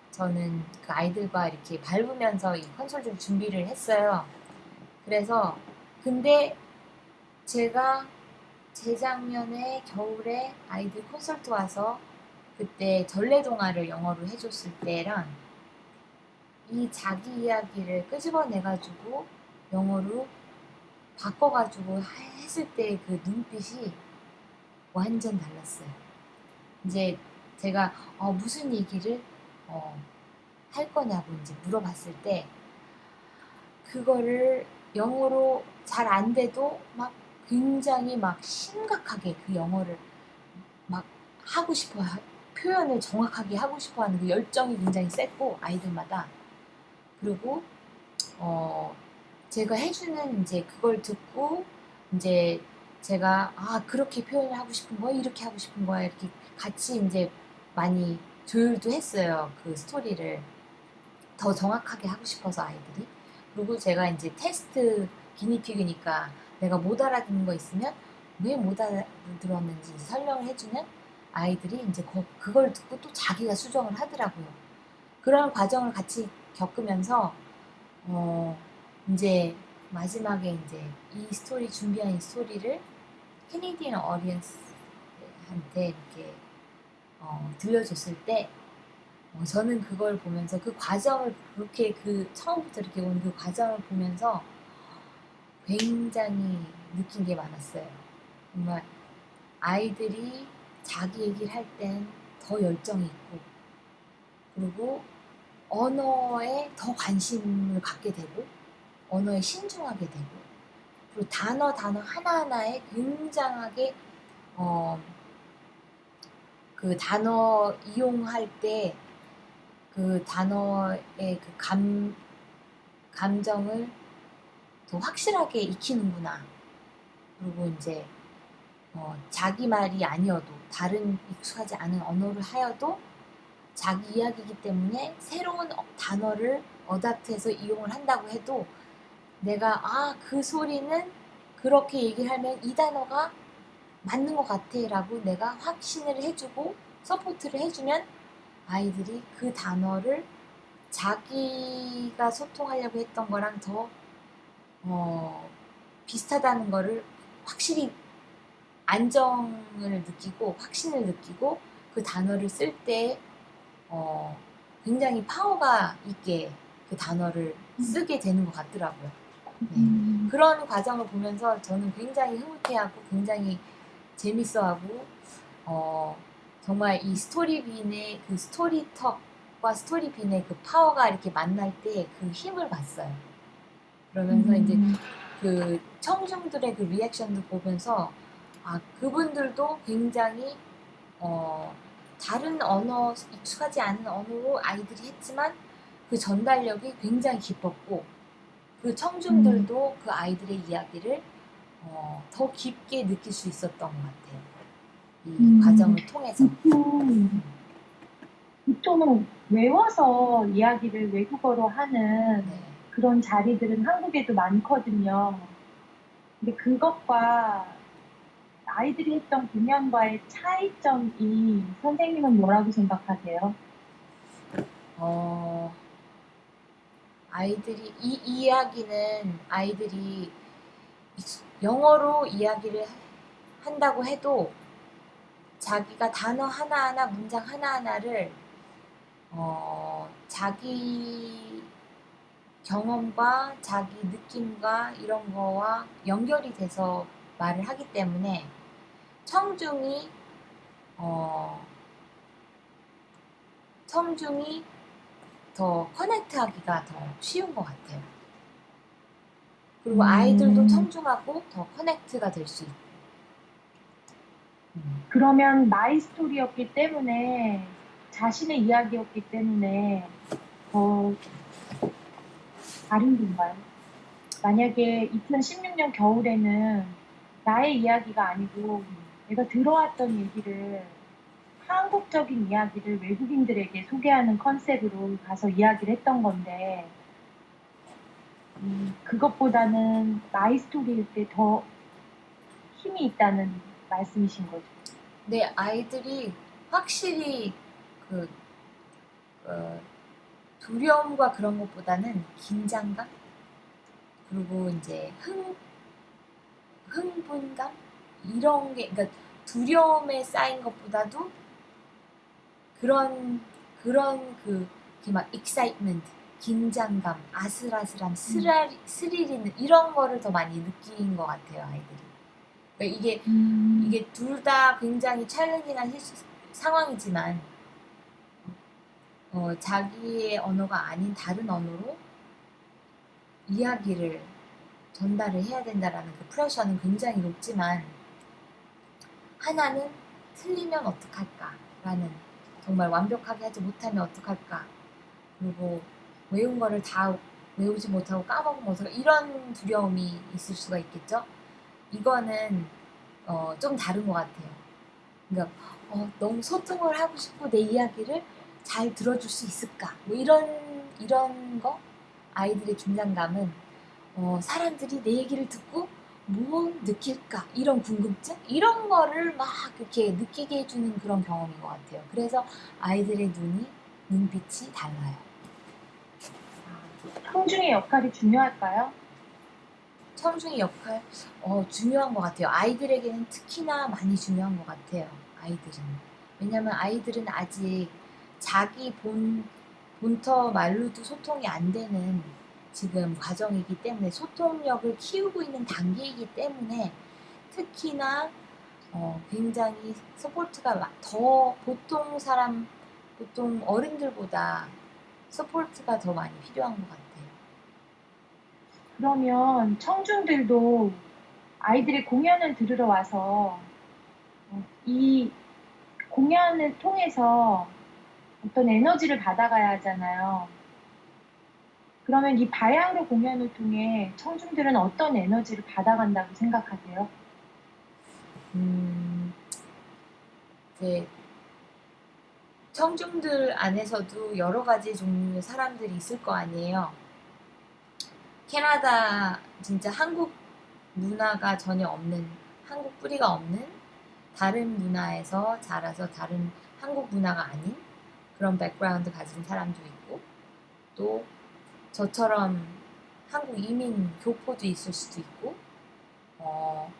저는 그 아이들과 이렇게 밟으면서 이 콘서트를 준비를 했어요. 그래서 근데 제가 재작년에 겨울에 아이들 콘서트 와서 그때 전래동화를 영어로 해줬을 때랑 이 자기 이야기를 끄집어내가지고 영어로 바꿔가지고 했을 때 그 눈빛이 완전 달랐어요. 이제 제가 무슨 얘기를 할 거냐고 이제 물어봤을 때 그거를 영어로 잘 안 돼도 막 굉장히 막 심각하게 그 영어를 막 하고 싶어 표현을 정확하게 하고 싶어 하는 그 열정이 굉장히 셌고 아이들마다 그리고 제가 해주는 이제 그걸 듣고 이제 제가 그렇게 표현을 하고 싶은 거야 이렇게 하고 싶은 거야 이렇게 같이 이제 많이 조율도 했어요. 그 스토리를 더 정확하게 하고 싶어서 아이들이 그리고 제가 이제 테스트 기니피그니까 내가 못 알아듣는 거 있으면 왜 못 알아들었는지 설명을 해주면 아이들이 이제 그걸 듣고 또 자기가 수정을 하더라고요. 그런 과정을 같이 겪으면서 이제 마지막에 이제 준비한 이 스토리를 캐네디언 어디언스한테 이렇게 들려줬을 때 저는 그걸 보면서 그 과정을 그렇게 처음부터 이렇게 온 그 과정을 보면서 굉장히 느낀 게 많았어요. 정말 아이들이 자기 얘기를 할 땐 더 열정이 있고 그리고 언어에 더 관심을 갖게 되고 언어에 신중하게 되고 그리고 단어 하나하나에 굉장하게 그 단어 이용할 때 그 단어의 그 감정을 더 확실하게 익히는구나. 그리고 이제 자기 말이 아니어도 다른 익숙하지 않은 언어를 하여도 자기 이야기이기 때문에 새로운 단어를 어답트해서 이용을 한다고 해도 내가 그 소리는 그렇게 얘기를 하면 이 단어가 맞는 것 같아 라고 내가 확신을 해주고 서포트를 해주면 아이들이 그 단어를 자기가 소통하려고 했던 거랑 더 비슷하다는 거를 확실히 안정을 느끼고 확신을 느끼고 그 단어를 쓸 때 굉장히 파워가 있게 그 단어를 쓰게 되는 것 같더라고요. 네. 그런 과정을 보면서 저는 굉장히 흐뭇해하고 굉장히 재밌어하고 정말 이 스토리빈의 그 스토리턱과 스토리빈의 그 파워가 이렇게 만날 때 그 힘을 봤어요. 그러면서 이제 그 청중들의 그 리액션도 보면서 그분들도 굉장히 다른 언어 익숙하지 않은 언어로 아이들이 했지만 그 전달력이 굉장히 깊었고 그 음, 청중들도 그 아이들의 이야기를 더 깊게 느낄 수 있었던 것 같아요. 이 음, 과정을 통해서. 보통, 보통은 외워서 이야기를 외국어로 하는 네. 그런 자리들은 한국에도 많거든요. 근데 그것과 아이들이 했던 공연과의 차이점이 선생님은 뭐라고 생각하세요? 어, 이 이야기는 아이들이 영어로 이야기를 한다고 해도 자기가 단어 하나하나, 문장 하나하나를 자기 경험과 자기 느낌과 이런 거와 연결이 돼서 말을 하기 때문에 청중이 어, 청중이 더 커넥트하기가 더 쉬운 것 같아요. 그리고 아이들도 음, 청중하고 더 커넥트가 될 수 있고. 그러면 나의 스토리였기 때문에, 자신의 이야기였기 때문에 더 다른 건가요? 만약에 2016년 겨울에는 나의 이야기가 아니고 내가 들어왔던 얘기를 한국적인 이야기를 외국인들에게 소개하는 컨셉으로 가서 이야기를 했던 건데, 그것보다는 마이 스토리일 때 더 힘이 있다는 말씀이신 거죠. 근데 아이들이 확실히 그 어, 두려움과 그런 것보다는 긴장감 그리고 이제 흥분감 이런 게 그러니까 두려움에 쌓인 것보다도 그런 그 이렇게 막 excitement 긴장감 아슬아슬함 음, 스릴 있는 이런 거를 더 많이 느낀 것 같아요 아이들이. 그러니까 음, 이게 둘 다 굉장히 챌린징한 상황이지만 자기의 언어가 아닌 다른 언어로 이야기를 전달을 해야 된다라는 그 프레셔는 굉장히 높지만 하나는 틀리면 어떡할까라는 정말 완벽하게 하지 못하면 어떡할까 그리고 외운 거를 다 외우지 못하고 까먹으면 어떡할까 이런 두려움이 있을 수가 있겠죠. 이거는 좀 다른 것 같아요. 그러니까 너무 소통을 하고 싶고 내 이야기를 잘 들어줄 수 있을까 뭐 이런 거 아이들의 긴장감은 사람들이 내 얘기를 듣고 뭐 느낄까 이런 궁금증 이런 거를 막 이렇게 느끼게 해주는 그런 경험인 것 같아요. 그래서 아이들의 눈빛이 달라요. 청중의 역할이 중요할까요? 청중의 역할 중요한 것 같아요. 아이들에게는 특히나 많이 중요한 것 같아요. 아이들은 왜냐하면 아이들은 아직 자기 본터 말로도 소통이 안 되는 지금 과정이기 때문에 소통력을 키우고 있는 단계이기 때문에 특히나 굉장히 서포트가 더 보통 어른들보다 서포트가 더 많이 필요한 것 같아요. 그러면 청중들도 아이들의 공연을 들으러 와서 이 공연을 통해서 어떤 에너지를 받아가야 하잖아요. 그러면 이 바야흐로 공연을 통해 청중들은 어떤 에너지를 받아간다고 생각하세요? 음, 이제 청중들 안에서도 여러 가지 종류의 사람들이 있을 거 아니에요. 캐나다 진짜 한국 문화가 전혀 없는 한국 뿌리가 없는 다른 문화에서 자라서 다른 한국 문화가 아닌 그런 백그라운드 가진 사람도 있고 또 저처럼 한국 이민 교포도 있을 수도 있고 어,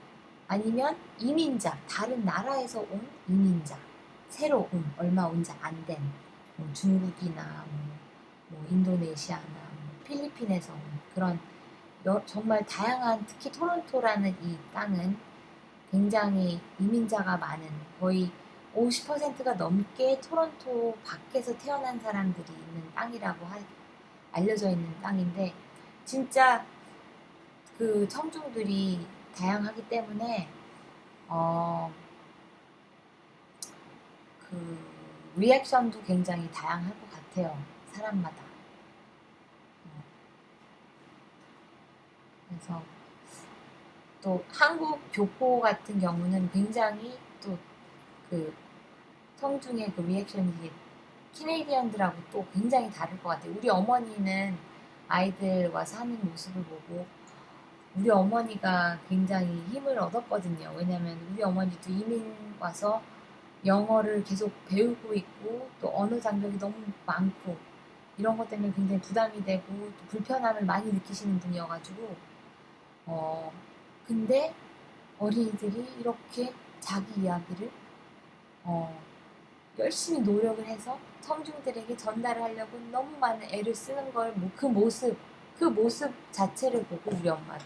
아니면 이민자 다른 나라에서 온 이민자 새로 온 얼마 온 지 안 된 중국이나 뭐 인도네시아나 뭐 필리핀에서 온 그런 정말 다양한 특히 토론토라는 이 땅은 굉장히 이민자가 많은 거의 50%가 넘게 토론토 밖에서 태어난 사람들이 있는 땅이라고 알려져 있는 땅인데 진짜 그 청중들이 다양하기 때문에 어, 그 리액션도 굉장히 다양할 것 같아요. 사람마다. 그래서 또 한국 교포 같은 경우는 굉장히 또 그 성중의 그 리액션이 키네디언들하고 또 굉장히 다를 것 같아요. 우리 어머니는 아이들과 사는 모습을 보고 우리 어머니가 굉장히 힘을 얻었거든요. 왜냐면 우리 어머니도 이민 와서 영어를 계속 배우고 있고 또 언어 장벽이 너무 많고 이런 것 때문에 굉장히 부담이 되고 또 불편함을 많이 느끼시는 분이어가지고 근데 어린이들이 이렇게 자기 이야기를 열심히 노력을 해서 청중들에게 전달을 하려고 너무 많은 애를 쓰는 걸 그 모습 자체를 보고 우리 엄마는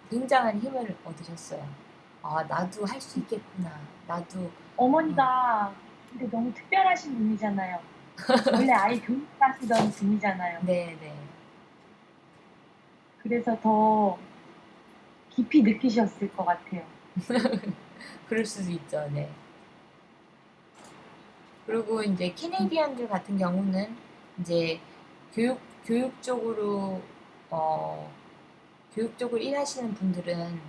굉장한 힘을 얻으셨어요. 아, 나도 할 수 있겠구나. 나도 어머니가 근데 너무 특별하신 분이잖아요. 원래 아이 교육하시던 분이잖아요. 네네. 그래서 더 깊이 느끼셨을 것 같아요. 그럴 수도 있죠. 네. 그리고 이제 캐네디언들 같은 경우는 이제 교육 쪽으로 어, 교육 쪽을 일하시는 분들은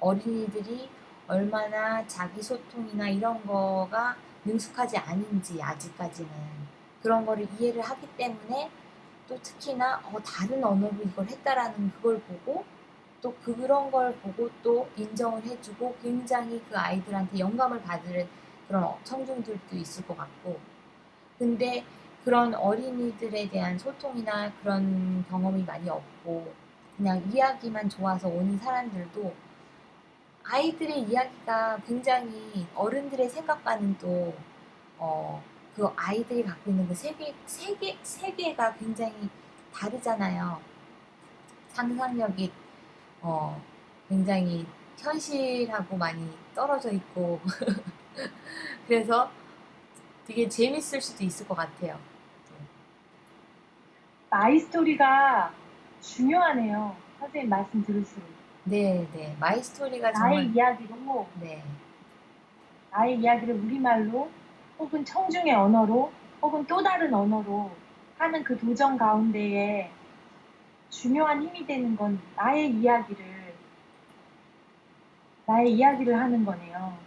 어린이들이 얼마나 자기 소통이나 이런 거가 능숙하지 않은지 아직까지는 그런 거를 이해를 하기 때문에 또 특히나 다른 언어로 이걸 했다라는 그걸 보고 또 그런 걸 보고 또 인정을 해주고 굉장히 그 아이들한테 영감을 받는 그런 청중들도 있을 것 같고 근데 그런 어린이들에 대한 소통이나 그런 경험이 많이 없고 그냥 이야기만 좋아서 오는 사람들도 아이들의 이야기가 굉장히 어른들의 생각과는 또 그 아이들이 갖고 있는 그 세계가 굉장히 다르잖아요. 상상력이 어, 굉장히 현실하고 많이 떨어져 있고 그래서 되게 재밌을 수도 있을 것 같아요. 마이 스토리가 중요하네요. 선생님 말씀 들을수록. 네, 네. 마이 스토리가 나의 정말 이야기로, 네, 나의 이야기를 우리말로, 혹은 청중의 언어로, 혹은 또 다른 언어로 하는 그 도전 가운데에 중요한 힘이 되는 건 나의 이야기를 하는 거네요.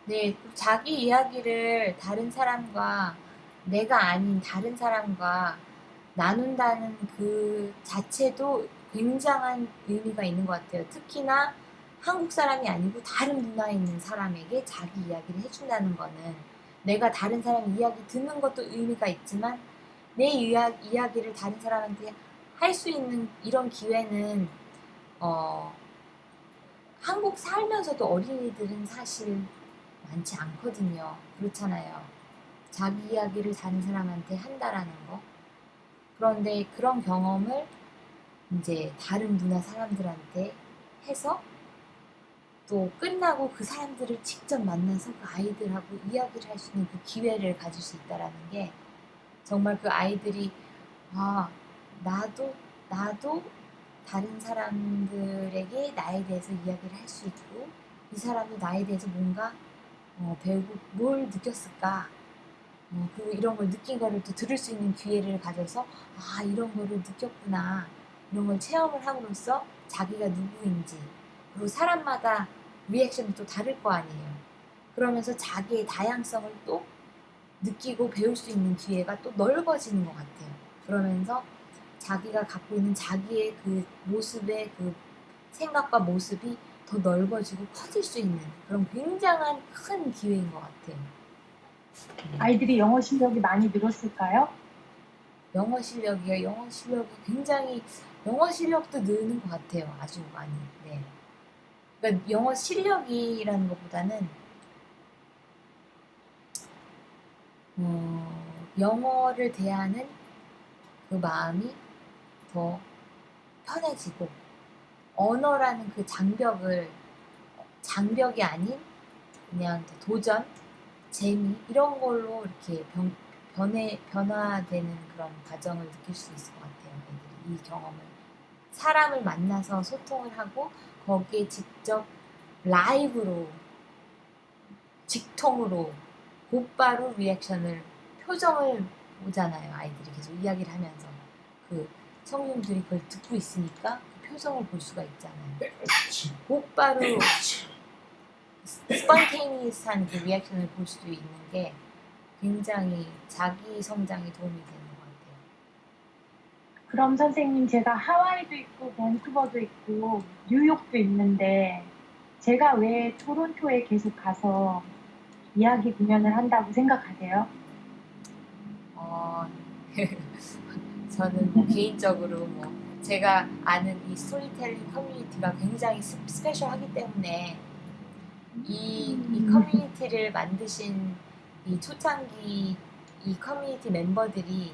네. 자기 이야기를 다른 사람과 내가 아닌 다른 사람과 나눈다는 그 자체도 굉장한 의미가 있는 것 같아요. 특히나 한국 사람이 아니고 다른 문화에 있는 사람에게 자기 이야기를 해준다는 거는 내가 다른 사람 이야기 듣는 것도 의미가 있지만 내 이야기를 다른 사람한테 할 수 있는 이런 기회는 어, 한국 살면서도 어린이들은 사실 많지 않거든요. 그렇잖아요. 자기 이야기를 다른 사람한테 한다라는 거. 그런데 그런 경험을 이제 다른 문화 사람들한테 해서 또 끝나고 그 사람들을 직접 만나서 그 아이들하고 이야기를 할 수 있는 그 기회를 가질 수 있다라는 게 정말 그 아이들이 아, 나도 다른 사람들에게 나에 대해서 이야기를 할 수 있고 이 사람도 나에 대해서 뭔가 배우고 뭘 느꼈을까 그리고 이런 걸 느낀 거를 또 들을 수 있는 기회를 가져서 아 이런 거를 느꼈구나 이런 걸 체험을 함으로써 자기가 누구인지 그리고 사람마다 리액션이 또 다를 거 아니에요. 그러면서 자기의 다양성을 또 느끼고 배울 수 있는 기회가 또 넓어지는 것 같아요. 그러면서 자기가 갖고 있는 자기의 그 모습의 그 생각과 모습이 더 넓어지고 커질 수 있는 그런 굉장한 큰 기회인 것 같아요. 아이들이 영어 실력이 많이 늘었을까요? 영어 실력이요. 영어 실력이 굉장히 영어 실력도 느는 것 같아요. 아주 많이. 네. 그러니까 영어 실력이라는 것보다는 영어를 대하는 그 마음이 더 편해지고 언어라는 그 장벽이 아닌 그냥 도전, 재미 이런 걸로 이렇게 변화되는 그런 과정을 느낄 수 있을 것 같아요. 애들이 이 경험을 사람을 만나서 소통을 하고 거기에 직접 라이브로 직통으로 곧바로 리액션을 표정을 보잖아요. 아이들이 계속 이야기를 하면서 그 청중들이 그걸 듣고 있으니까 그 표정을 볼 수가 있잖아요. 곧바로 스pontaneous한 그 리액션을 볼 수 있는 게 굉장히 자기 성장에 도움이 되는 것 같아요. 그럼 선생님, 제가 하와이도 있고 밴쿠버도 있고 뉴욕도 있는데 제가 왜 토론토에 계속 가서 이야기 공연을 한다고 생각하세요? 어, 저는 뭐 개인적으로 뭐 제가 아는 이 스토리텔링 커뮤니티가 굉장히 스페셜하기 때문에 이 커뮤니티를 만드신 이 초창기 이 커뮤니티 멤버들이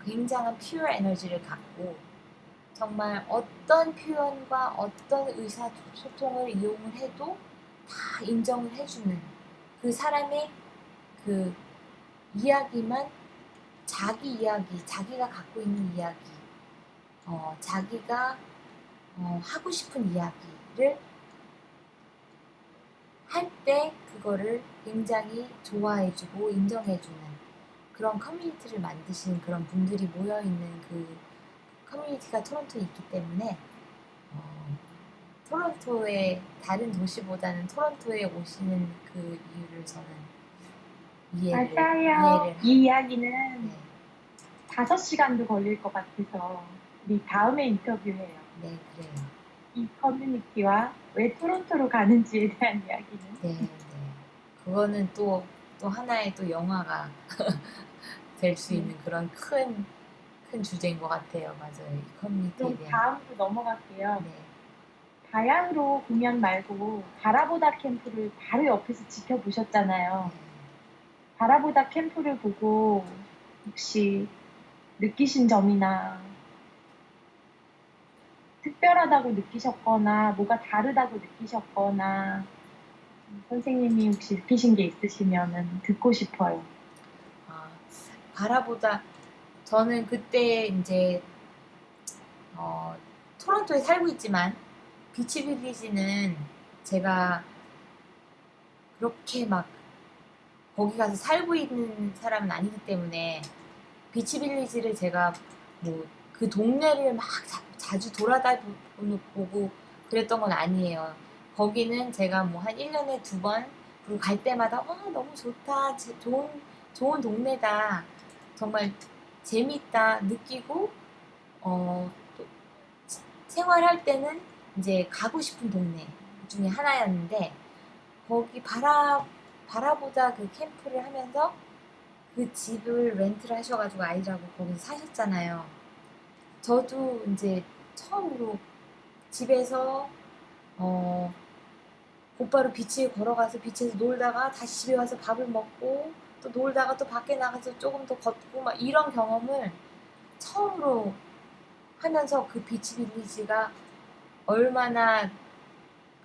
굉장한 퓨어 에너지를 갖고 정말 어떤 표현과 어떤 의사소통을 이용을 해도 다 인정을 해주는 그 사람의 그 이야기만 자기 이야기, 자기가 갖고 있는 이야기, 자기가 하고 싶은 이야기를 할 때 그거를 굉장히 좋아해주고 인정해주는 그런 커뮤니티를 만드신 그런 분들이 모여있는 그 커뮤니티가 토론토에 있기 때문에 토론토의 다른 도시보다는 토론토에 오시는 그 이유를 저는 맞아요. 이해를 이 이야기는 네, 5시간도 걸릴 것 같아서 우리 다음에 인터뷰해요. 네, 그래요. 이 커뮤니티와 왜 토론토로 가는지에 대한 이야기는. 네, 네. 그거는 또 하나의 또 영화가 될 수 있는 그런 큰 주제인 것 같아요. 맞아요. 이 커뮤니티에 그럼 대한. 다음으로 넘어갈게요. 네. 바야흐로 공연 말고 바라보다 캠프를 바로 옆에서 지켜보셨잖아요. 바라보다 캠프를 보고 혹시 느끼신 점이나 특별하다고 느끼셨거나 뭐가 다르다고 느끼셨거나 선생님이 혹시 느끼신 게 있으시면 듣고 싶어요. 바라보다 저는 그때 이제 토론토에 살고 있지만 비치 빌리지는 제가 그렇게 막 거기 가서 살고 있는 사람은 아니기 때문에 비치 빌리지를 제가 뭐 그 동네를 막 자주 돌아다니고 그랬던 건 아니에요. 거기는 제가 뭐 한 1년에 2번 그리고 갈 때마다 너무 좋다, 좋은 동네다, 정말 재밌다 느끼고 또 생활할 때는 이제 가고 싶은 동네 중에 하나였는데 거기 바라보다 그 캠프를 하면서 그 집을 렌트를 하셔가지고 아이들하고 거기서 사셨잖아요. 저도 이제 처음으로 집에서 곧바로 비치에 걸어가서 비치에서 놀다가 다시 집에 와서 밥을 먹고 또 놀다가 또 밖에 나가서 조금 더 걷고 막 이런 경험을 처음으로 하면서 그 비치 빌리지가 얼마나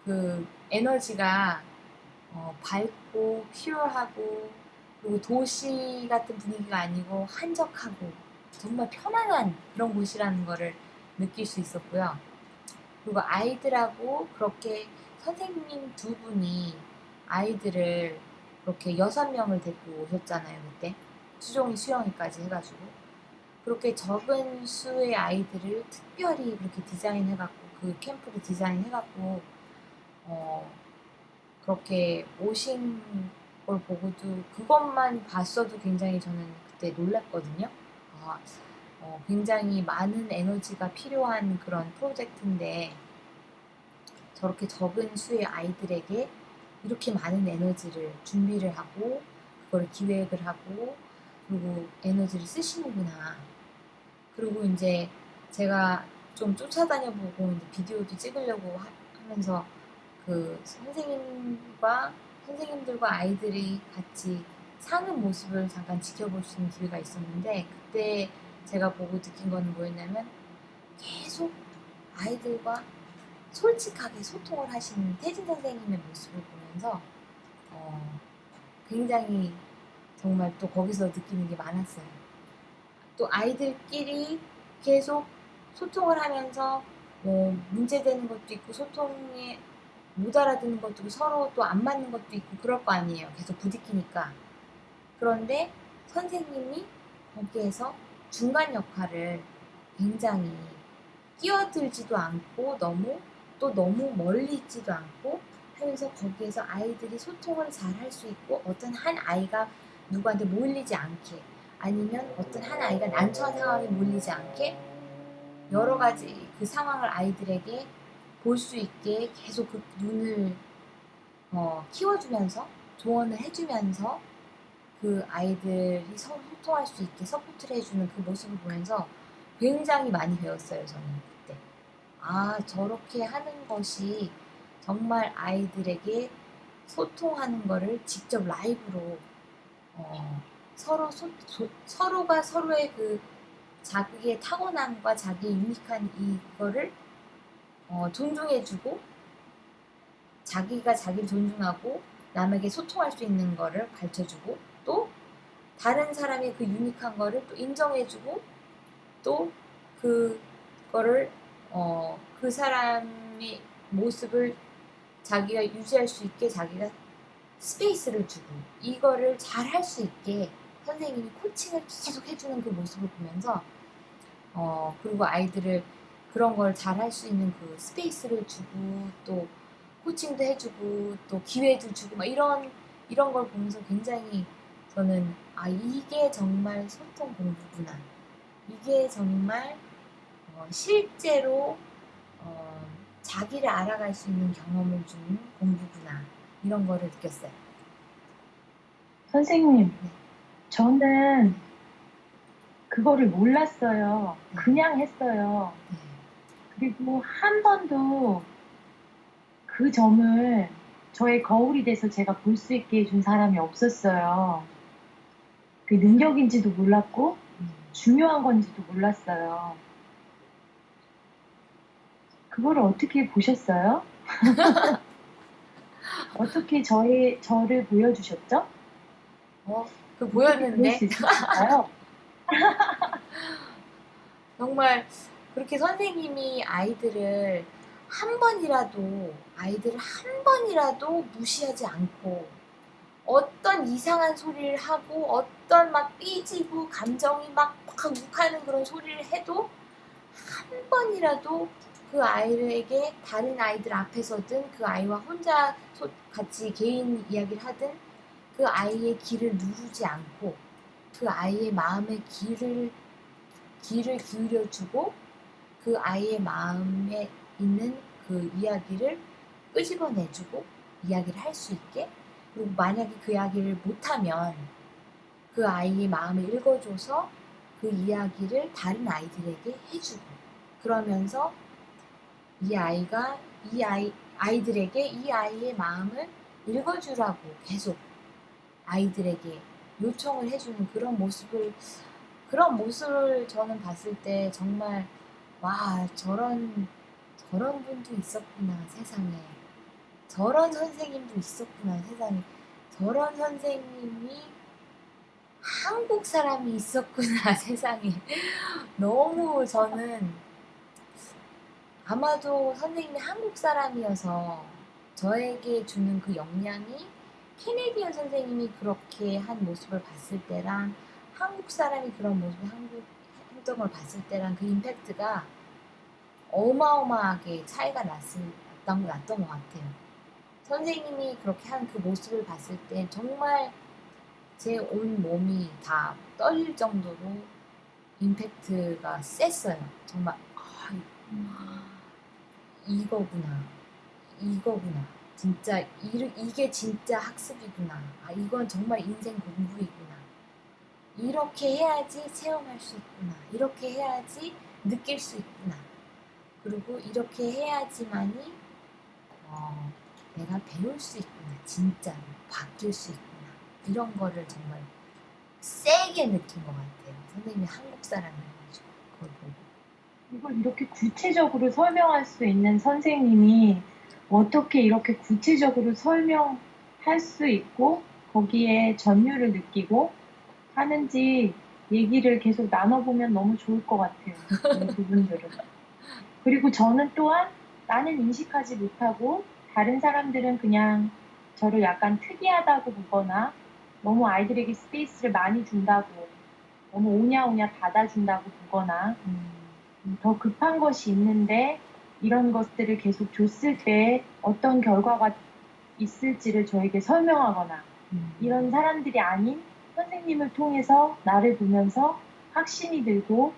그 에너지가 밝고 퓨어하고 그리고 도시 같은 분위기가 아니고 한적하고 정말 편안한 그런 곳이라는 거를 느낄 수 있었고요. 그리고 아이들하고 그렇게 선생님 2분이 아이들을 그렇게 6명을 데리고 오셨잖아요. 그때 수영이까지 해가지고 그렇게 적은 수의 아이들을 특별히 그렇게 디자인해갖고 그 캠프를 디자인해갖고 그렇게 오신 걸 보고도 그것만 봤어도 굉장히 저는 그때 놀랐거든요. 굉장히 많은 에너지가 필요한 그런 프로젝트인데 저렇게 적은 수의 아이들에게 이렇게 많은 에너지를 준비를 하고 그걸 기획을 하고 그리고 에너지를 쓰시는구나. 그리고 이제 제가 좀 쫓아다녀보고 이제 비디오도 찍으려고 하면서 그 선생님들과 아이들이 같이 사는 모습을 잠깐 지켜볼 수 있는 기회가 있었는데 그때 제가 보고 느낀 거는 뭐였냐면 계속 아이들과 솔직하게 소통을 하시는 태진 선생님의 모습을 보면서 굉장히 정말 또 거기서 느끼는 게 많았어요. 또 아이들끼리 계속 소통을 하면서 뭐 문제되는 것도 있고 소통에 못 알아듣는 것도 있고 서로 또 안 맞는 것도 있고 그럴 거 아니에요. 계속 부딪히니까. 그런데 선생님이 거기에서 중간 역할을 굉장히 끼어들지도 않고 너무 멀리 있지도 않고 하면서 거기에서 아이들이 소통을 잘 할 수 있고 어떤 한 아이가 누구한테 몰리지 않게 아니면 어떤 한 아이가 난처한 상황에 몰리지 않게 여러 가지 그 상황을 아이들에게 볼 수 있게 계속 그 눈을 키워주면서 조언을 해주면서 그 아이들이 서로 소통할 수 있게 서포트를 해주는 그 모습을 보면서 굉장히 많이 배웠어요, 저는 그때. 아, 저렇게 하는 것이 정말 아이들에게 소통하는 거를 직접 라이브로 서로가 서로의 그 자기의 타고남과 자기의 유니크한 이거를 존중해주고 자기가 자기를 존중하고 남에게 소통할 수 있는 거를 가르쳐주고 또 다른 사람의 그 유니크한 거를 또 인정해주고 또 그거를 그 사람의 모습을 자기가 유지할 수 있게 자기가 스페이스를 주고 이거를 잘 할 수 있게 선생님이 코칭을 계속 해주는 그 모습을 보면서 그리고 아이들을 그런 걸 잘 할 수 있는 그 스페이스를 주고 또 코칭도 해주고 또 기회도 주고 막 이런 걸 보면서 굉장히 저는 아 이게 정말 소통 공부구나 이게 정말 실제로 자기를 알아갈 수 있는 경험을 주는 공부구나 이런 거를 느꼈어요. 선생님, 네. 저는 그거를 몰랐어요. 네. 그냥 했어요. 네. 그리고 한 번도 그 점을 저의 거울이 돼서 제가 볼 수 있게 해준 사람이 없었어요. 그 능력인지도 몰랐고, 중요한 건지도 몰랐어요. 그거를 어떻게 보셨어요? 어떻게 저를 보여주셨죠? 그 어떻게 그럴 보였는데 수 있었을까요? 정말 그렇게 선생님이 아이들을 한 번이라도 무시하지 않고 어떤 이상한 소리를 하고 어떤 막 삐지고 감정이 막 욱하는 그런 소리를 해도 한 번이라도 그 아이에게 다른 아이들 앞에서든 그 아이와 혼자 같이 개인 이야기를 하든 그 아이의 귀를 누르지 않고 그 아이의 마음의 귀를 기울여주고 그 아이의 마음에 있는 그 이야기를 끄집어내주고 이야기를 할 수 있게 그리고 만약에 그 이야기를 못하면 그 아이의 마음을 읽어줘서 그 이야기를 다른 아이들에게 해주고 그러면서 아이들에게 이 아이의 마음을 읽어주라고 계속 아이들에게 요청을 해주는 그런 모습을 저는 봤을 때 정말 와 저런 분도 있었구나 세상에 저런 선생님도 있었구나 세상에 저런 선생님이 한국 사람이 있었구나 세상에 너무 저는 아마도 선생님이 한국 사람이어서 저에게 주는 그 영향이 캐네디언 선생님이 그렇게 한 모습을 봤을 때랑 한국 사람이 그런 모습을 한국 행동을 봤을 때랑 그 임팩트가 어마어마하게 차이가 났던 것 같아요. 선생님이 그렇게 한 그 모습을 봤을 때 정말 제 온 몸이 다 떨릴 정도로 임팩트가 셌어요. 정말 이거구나. 이거구나. 진짜 이게 진짜 학습이구나. 아 이건 정말 인생 공부이구나. 이렇게 해야지 체험할 수 있구나. 이렇게 해야지 느낄 수 있구나. 그리고 이렇게 해야지만이 내가 배울 수 있구나. 진짜로 바뀔 수 있구나. 이런 거를 정말 세게 느낀 것 같아요. 선생님이 한국 사람이어가지고 그걸 보고. 이걸 이렇게 구체적으로 설명할 수 있는 선생님이 어떻게 이렇게 구체적으로 설명할 수 있고 거기에 전율을 느끼고 하는지 얘기를 계속 나눠보면 너무 좋을 것 같아요. 이 부분들은. 그리고 저는 또한 나는 인식하지 못하고 다른 사람들은 그냥 저를 약간 특이하다고 보거나 너무 아이들에게 스페이스를 많이 준다고 너무 오냐오냐 받아준다고 보거나 더 급한 것이 있는데 이런 것들을 계속 줬을 때 어떤 결과가 있을지를 저에게 설명하거나 이런 사람들이 아닌 선생님을 통해서 나를 보면서 확신이 들고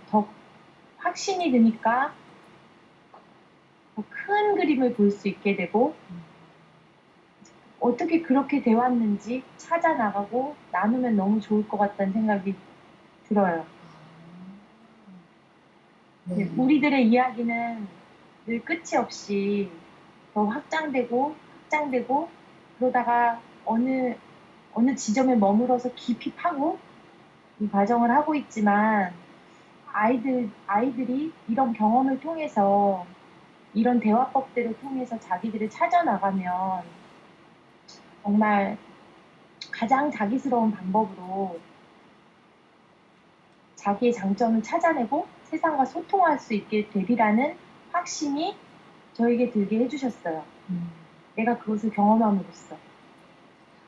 더 확신이 드니까 더 큰 그림을 볼 수 있게 되고 어떻게 그렇게 되었는지 찾아 나가고 나누면 너무 좋을 것 같다는 생각이 들어요. 네. 우리들의 이야기는 늘 끝이 없이 더 확장되고 확장되고 그러다가 어느 지점에 머물러서 깊이 파고 이 과정을 하고 있지만 아이들이 이런 경험을 통해서 이런 대화법들을 통해서 자기들을 찾아 나가면 정말 가장 자기스러운 방법으로 자기의 장점을 찾아내고 세상과 소통할 수 있게 되리라는 확신이 저에게 들게 해주셨어요. 내가 그것을 경험함으로써.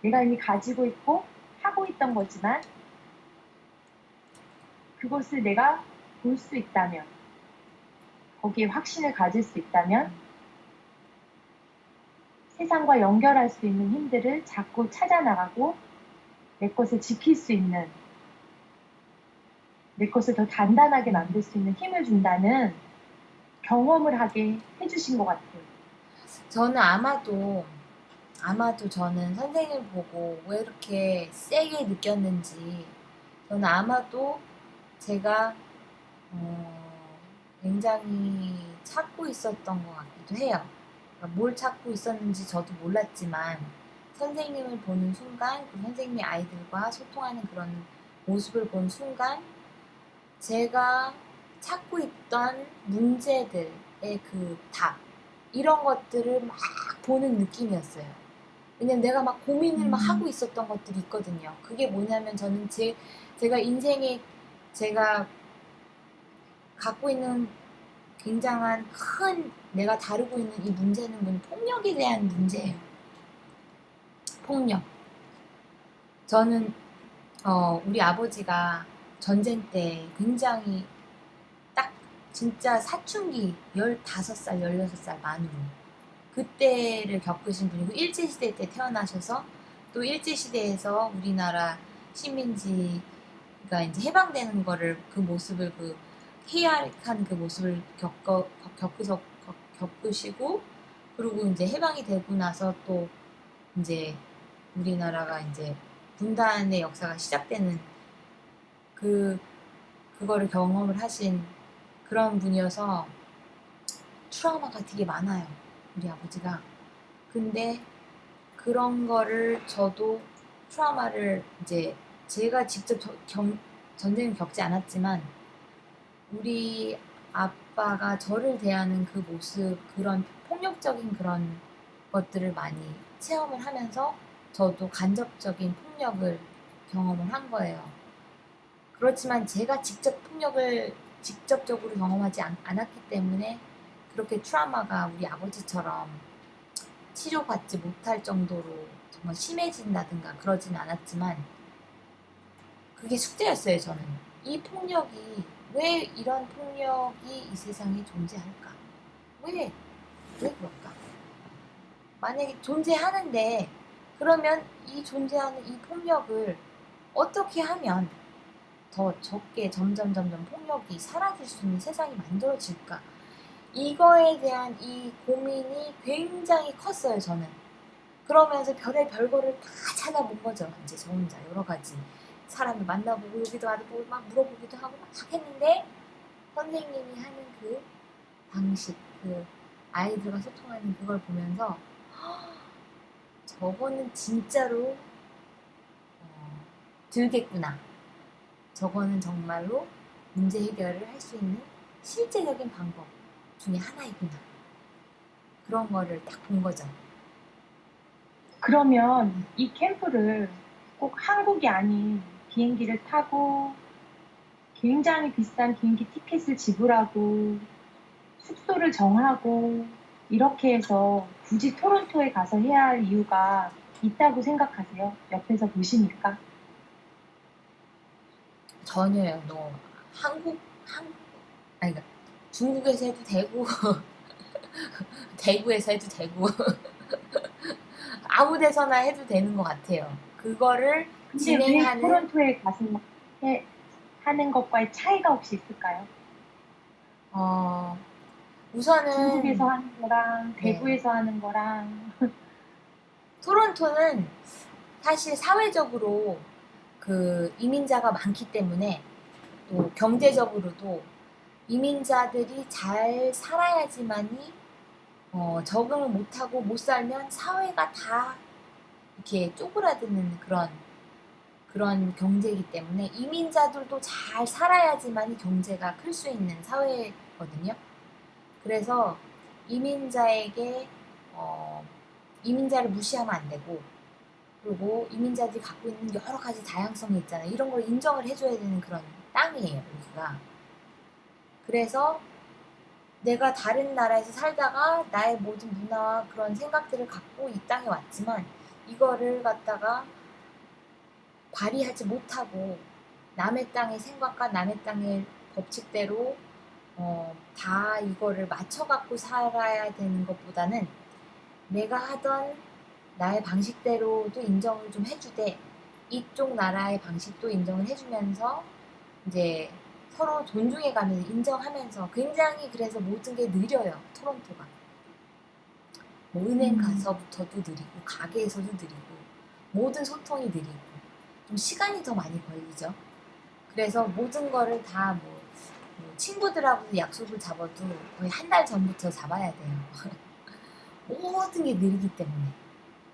내가 이미 가지고 있고 하고 있던 거지만 그것을 내가 볼 수 있다면, 거기에 확신을 가질 수 있다면 세상과 연결할 수 있는 힘들을 자꾸 찾아나가고 내 것을 지킬 수 있는, 내 것을 더 단단하게 만들 수 있는 힘을 준다는 경험을 하게 해주신 것 같아요. 저는 아마도 저는 선생님 보고 왜 이렇게 세게 느꼈는지 저는 아마도 제가 굉장히 찾고 있었던 것 같기도 해요. 그러니까 뭘 찾고 있었는지 저도 몰랐지만 선생님을 보는 순간 그 선생님이 아이들과 소통하는 그런 모습을 본 순간 제가 찾고 있던 문제들의 그 답 이런 것들을 막 보는 느낌이었어요. 왜냐면 내가 막 고민을 막 하고 있었던 것들이 있거든요. 그게 뭐냐면 저는 제가 인생에 제가 갖고 있는 굉장한 큰 내가 다루고 있는 이 문제는 뭐냐 폭력에 대한 문제예요. 폭력. 저는 우리 아버지가 전쟁 때 굉장히 딱 진짜 사춘기 15살, 16살 만으로 그때를 겪으신 분이고 일제시대 때 태어나셔서 또 일제시대에서 우리나라 식민지가 이제 해방되는 거를 그 모습을 그 희열한 그 모습을 겪으시고 그리고 이제 해방이 되고 나서 또 이제 우리나라가 이제 분단의 역사가 시작되는 그거를 경험을 하신 그런 분이어서 트라우마가 되게 많아요. 우리 아버지가. 근데 그런 거를 저도 트라우마를 이제 제가 직접 전쟁을 겪지 않았지만 우리 아빠가 저를 대하는 그 모습, 그런 폭력적인 그런 것들을 많이 체험을 하면서 저도 간접적인 폭력을 경험을 한 거예요. 그렇지만 제가 직접 폭력을 직접적으로 경험하지 않았기 때문에 그렇게 트라우마가 우리 아버지처럼 치료받지 못할 정도로 정말 심해진다든가 그러진 않았지만 그게 숙제였어요, 저는. 이 폭력이 왜 이런 폭력이 이 세상에 존재할까? 왜 그럴까? 만약에 존재하는데 그러면 이 존재하는 이 폭력을 어떻게 하면 더 적게 점점 폭력이 사라질 수 있는 세상이 만들어질까? 이거에 대한 이 고민이 굉장히 컸어요, 저는. 그러면서 별거를 다 찾아본 거죠. 이제 저 혼자 여러 가지 사람을 만나보고 여기도 와보고 막 물어보기도 하고 막 했는데 선생님이 하는 그 방식, 그 아이들과 소통하는 그걸 보면서 저거는 진짜로 들겠구나. 저거는 정말로 문제 해결을 할 수 있는 실제적인 방법 중에 하나이구나. 그런 거를 딱 본 거죠. 그러면 이 캠프를 꼭 한국이 아닌 비행기를 타고 굉장히 비싼 비행기 티켓을 지불하고 숙소를 정하고 이렇게 해서 굳이 토론토에 가서 해야 할 이유가 있다고 생각하세요? 옆에서 보시니까. 전혀요. 너 한, 아니, 그러니까 중국에서 해도 되고, 대구에서 해도 되고, 아무 데서나 해도 되는 것 같아요. 그거를 근데 왜 진행하는, 토론토에 가서 하는 것과의 차이가 혹시 있을까요? 어, 우선은, 중국에서 하는 거랑 네, 대구에서 하는 거랑. 토론토는 사실 사회적으로 그 이민자가 많기 때문에 또 경제적으로도 이민자들이 잘 살아야지만이 적응을 못하고 못 살면 사회가 다 이렇게 쪼그라드는 그런 경제이기 때문에 이민자들도 잘 살아야지만이 경제가 클 수 있는 사회거든요. 그래서 이민자에게 어, 이민자를 무시하면 안 되고 그리고 이민자들이 갖고 있는 여러 가지 다양성이 있잖아요. 이런 걸 인정을 해줘야 되는 그런 땅이에요, 여기가. 그래서 내가 다른 나라에서 살다가 나의 모든 문화와 그런 생각들을 갖고 이 땅에 왔지만 이거를 갖다가 발휘하지 못하고 남의 땅의 생각과 남의 땅의 법칙대로 다 이거를 맞춰갖고 살아야 되는 것보다는 내가 하던 나의 방식대로도 인정을 좀 해주되 이쪽 나라의 방식도 인정을 해주면서 이제 서로 존중해가면서 인정하면서 굉장히 그래서 모든 게 느려요. 토론토가. 뭐 은행 가서부터도 느리고 가게에서도 느리고 모든 소통이 느리고 좀 시간이 더 많이 걸리죠. 그래서 모든 거를 다 뭐 친구들하고도 약속을 잡아도 거의 한 달 전부터 잡아야 돼요. 모든 게 느리기 때문에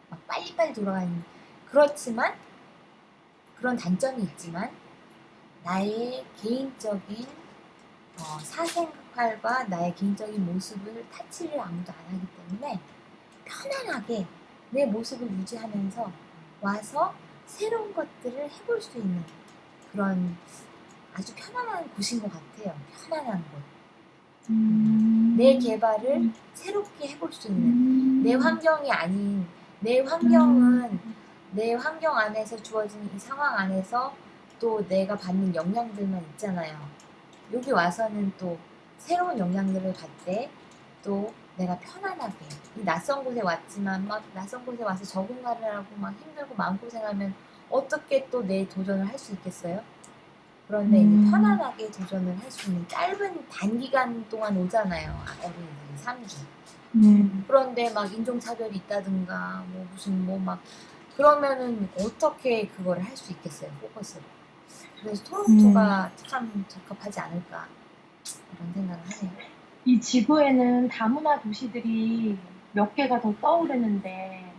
막 빨리빨리 돌아가는 그렇지만 그런 단점이 있지만 나의 개인적인 사생활과 나의 개인적인 모습을 타치를 아무도 안 하기 때문에 편안하게 내 모습을 유지하면서 와서 새로운 것들을 해볼 수 있는 그런 아주 편안한 곳인 것 같아요. 편안한 곳. 내 개발을 새롭게 해볼 수 있는 내 환경이 아닌 내 환경은 내 환경 안에서 주어진 이 상황 안에서 또 내가 받는 영향들만 있잖아요. 여기 와서는 또 새로운 영향들을 받되 또 내가 편안하게 이 낯선 곳에 왔지만 막 낯선 곳에 와서 적응하느라고 막 힘들고 마음고생하면 어떻게 또 내 도전을 할 수 있겠어요? 그런데 이제 편안하게 도전을 할 수 있는 짧은 단기간 동안 오잖아요. 어린이들이 3주. 그런데 막 인종차별이 있다든가 뭐 무슨 뭐 막 그러면은 어떻게 그거를 할 수 있겠어요, 포커스를. 그래서 토론토가 참 적합하지 않을까 이런 생각을 하네요. 이 지구에는 다문화 도시들이 몇 개가 더 떠오르는데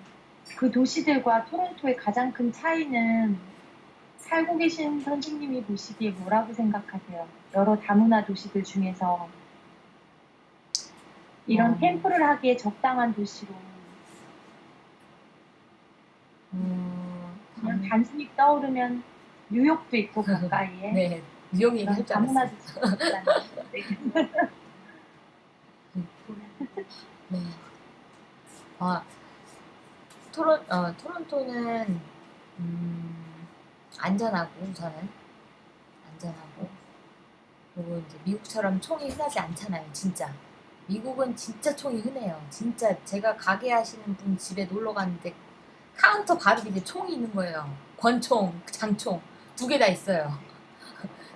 그 도시들과 토론토의 가장 큰 차이는 살고 계신 선생님이 보시기에 뭐라고 생각하세요? 여러 다문화 도시들 중에서 이런 캠프를 하기에 적당한 도시로 그냥 단순히 떠오르면 뉴욕도 있고 가까이에 네, 뉴욕 얘기할 줄 다문화 알았어요. 도시가 있잖아요. 네. 아, 토론토는 안전하고 우선은 안전하고 그리고 이제 미국처럼 총이 흔하지 않잖아요. 진짜 미국은 진짜 총이 흔해요. 진짜 제가 가게 하시는 분 집에 놀러 갔는데 카운터 바로 밑에 총이 있는 거예요. 권총, 장총 두 개 다 있어요.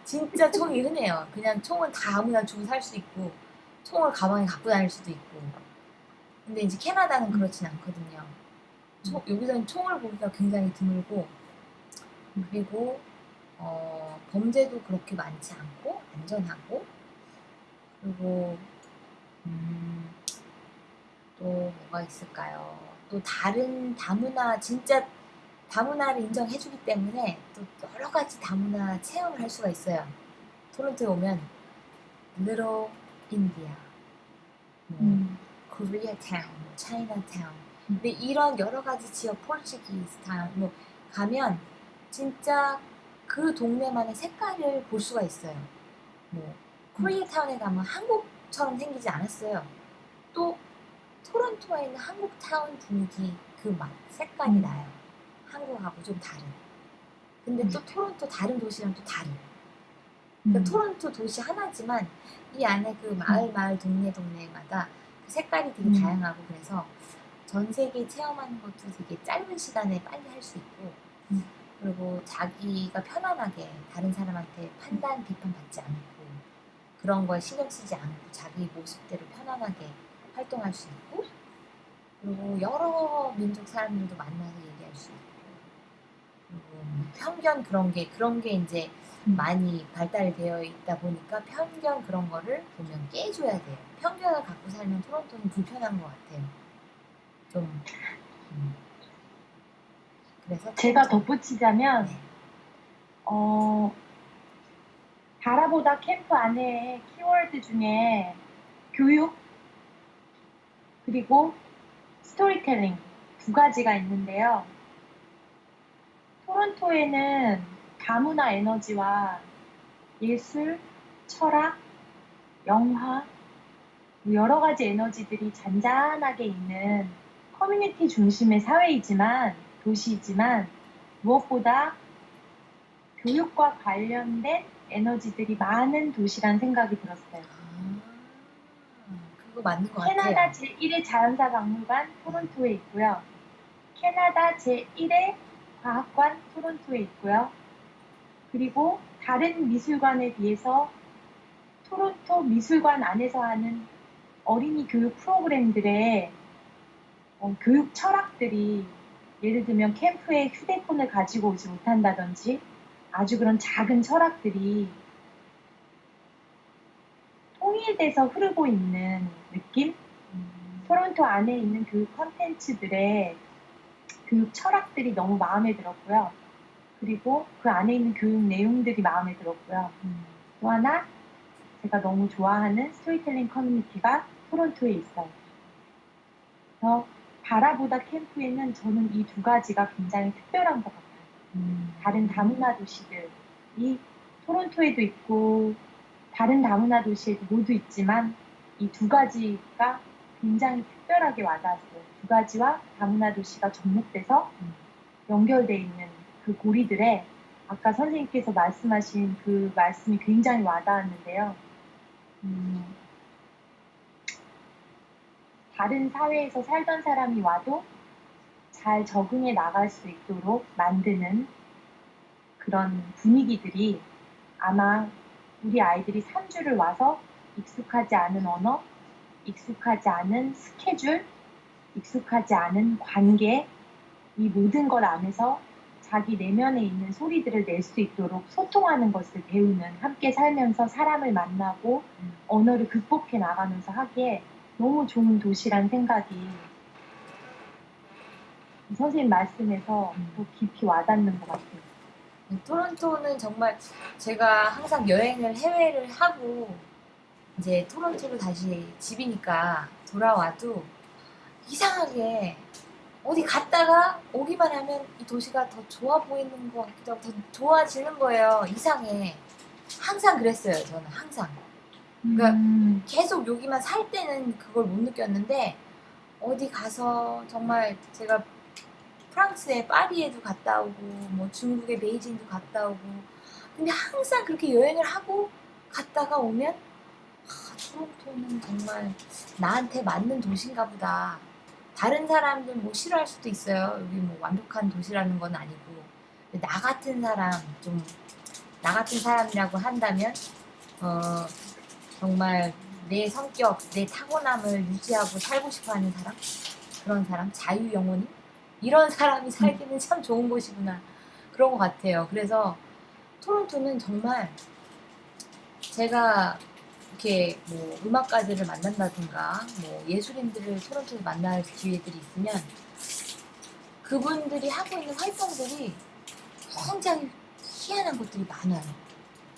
진짜 총이 흔해요. 그냥 총은 다 아무나 주고 살 수 있고 총을 가방에 갖고 다닐 수도 있고. 근데 이제 캐나다는 그렇진 않거든요. 여기서는 총을 보기가 굉장히 드물고 그리고 범죄도 그렇게 많지 않고 안전하고 그리고 또 뭐가 있을까요? 또 다른 다문화 진짜 다문화를 인정해주기 때문에 또 여러 가지 다문화 체험을 할 수가 있어요. 토론토에 오면 Little India, Koreatown, Chinatown. 근데 이런 여러 가지 지역 포르투기스 타운 뭐 가면 진짜 그 동네만의 색깔을 볼 수가 있어요. 뭐 코리아타운에 가면 한국처럼 생기지 않았어요. 또 토론토에 있는 한국타운 분위기 그 맛 색깔이 나요. 한국하고 좀 다른. 근데 또 토론토 다른 도시랑 또 다른. 그러니까 토론토 도시 하나지만 이 안에 그 마을 동네마다 그 색깔이 되게 다양하고 그래서 전 세계 체험하는 것도 되게 짧은 시간에 빨리 할 수 있고 그리고 자기가 편안하게 다른 사람한테 판단, 비판받지 않고 그런 거에 신경 쓰지 않고 자기 모습대로 편안하게 활동할 수 있고 그리고 여러 민족 사람들도 만나서 얘기할 수 있고 그리고 편견 그런 게 이제 많이 발달되어 있다 보니까 편견 그런 거를 보면 깨줘야 돼요. 편견을 갖고 살면 토론토는 불편한 것 같아요. 좀 그래서 제가 덧붙이자면 네. 바라보다 캠프 안에 키워드 중에 교육 그리고 스토리텔링 두 가지가 있는데요. 토론토에는 다문화 에너지와 예술, 철학, 영화, 여러 가지 에너지들이 잔잔하게 있는 커뮤니티 중심의 사회이지만, 도시이지만, 무엇보다 교육과 관련된 에너지들이 많은 도시란 생각이 들었어요. 그거 맞는 것 캐나다 같아요. 제1의 자연사 박물관 토론토에 있고요. 캐나다 제1의 과학관 토론토에 있고요. 그리고 다른 미술관에 비해서 토론토 미술관 안에서 하는 어린이 교육 프로그램들의 교육 철학들이 예를 들면 캠프에 휴대폰을 가지고 오지 못한다든지 아주 그런 작은 철학들이 통일돼서 흐르고 있는 느낌? 토론토 안에 있는 교육 컨텐츠들의 교육 철학들이 너무 마음에 들었고요. 그리고 그 안에 있는 교육 내용들이 마음에 들었고요. 또 하나 제가 너무 좋아하는 스토리텔링 커뮤니티가 토론토에 있어요. 그래서 바라보다 캠프에는 저는 이 두 가지가 굉장히 특별한 것 같아요. 다른 다문화 도시들이 토론토에도 있고 다른 다문화 도시에도 모두 있지만 이 두 가지가 굉장히 특별하게 와닿았어요. 두 가지와 다문화 도시가 접목돼서 연결되어 있는 그 고리들에 아까 선생님께서 말씀하신 그 말씀이 굉장히 와닿았는데요. 다른 사회에서 살던 사람이 와도 잘 적응해 나갈 수 있도록 만드는 그런 분위기들이 아마 우리 아이들이 3주를 와서 익숙하지 않은 언어, 익숙하지 않은 스케줄, 익숙하지 않은 관계, 이 모든 것 안에서 자기 내면에 있는 소리들을 낼 수 있도록 소통하는 것을 배우는, 함께 살면서 사람을 만나고 언어를 극복해 나가면서 하기에 너무 좋은 도시란 생각이 선생님 말씀에서 더 깊이 와닿는 것 같아요. 토론토는 정말 제가 항상 해외를 하고 이제 토론토로 다시 집이니까 돌아와도 이상하게 어디 갔다가 오기만 하면 이 도시가 더 좋아 보이는 것 같기도 하고 더 좋아지는 거예요. 이상해. 항상 그랬어요. 저는 항상. 그러니까 계속 여기만 살 때는 그걸 못 느꼈는데 어디 가서 정말 제가 프랑스의 파리에도 갔다 오고 뭐 중국의 베이징도 갔다 오고 근데 항상 그렇게 여행을 하고 갔다가 오면 토론토는 정말 나한테 맞는 도시인가 보다. 다른 사람들 뭐 싫어할 수도 있어요. 여기 뭐 완벽한 도시라는 건 아니고 나 같은 사람 나 같은 사람이라고 한다면 정말 내 성격, 내 타고남을 유지하고 살고 싶어하는 사람 그런 사람 자유 영혼이 이런 사람이 살기는 참 좋은 곳이구나 그런 것 같아요. 그래서 토론토는 정말 제가 이렇게 뭐 음악가들을 만난다든가 뭐 예술인들을 토론토에서 만날 기회들이 있으면 그분들이 하고 있는 활동들이 굉장히 희한한 것들이 많아요.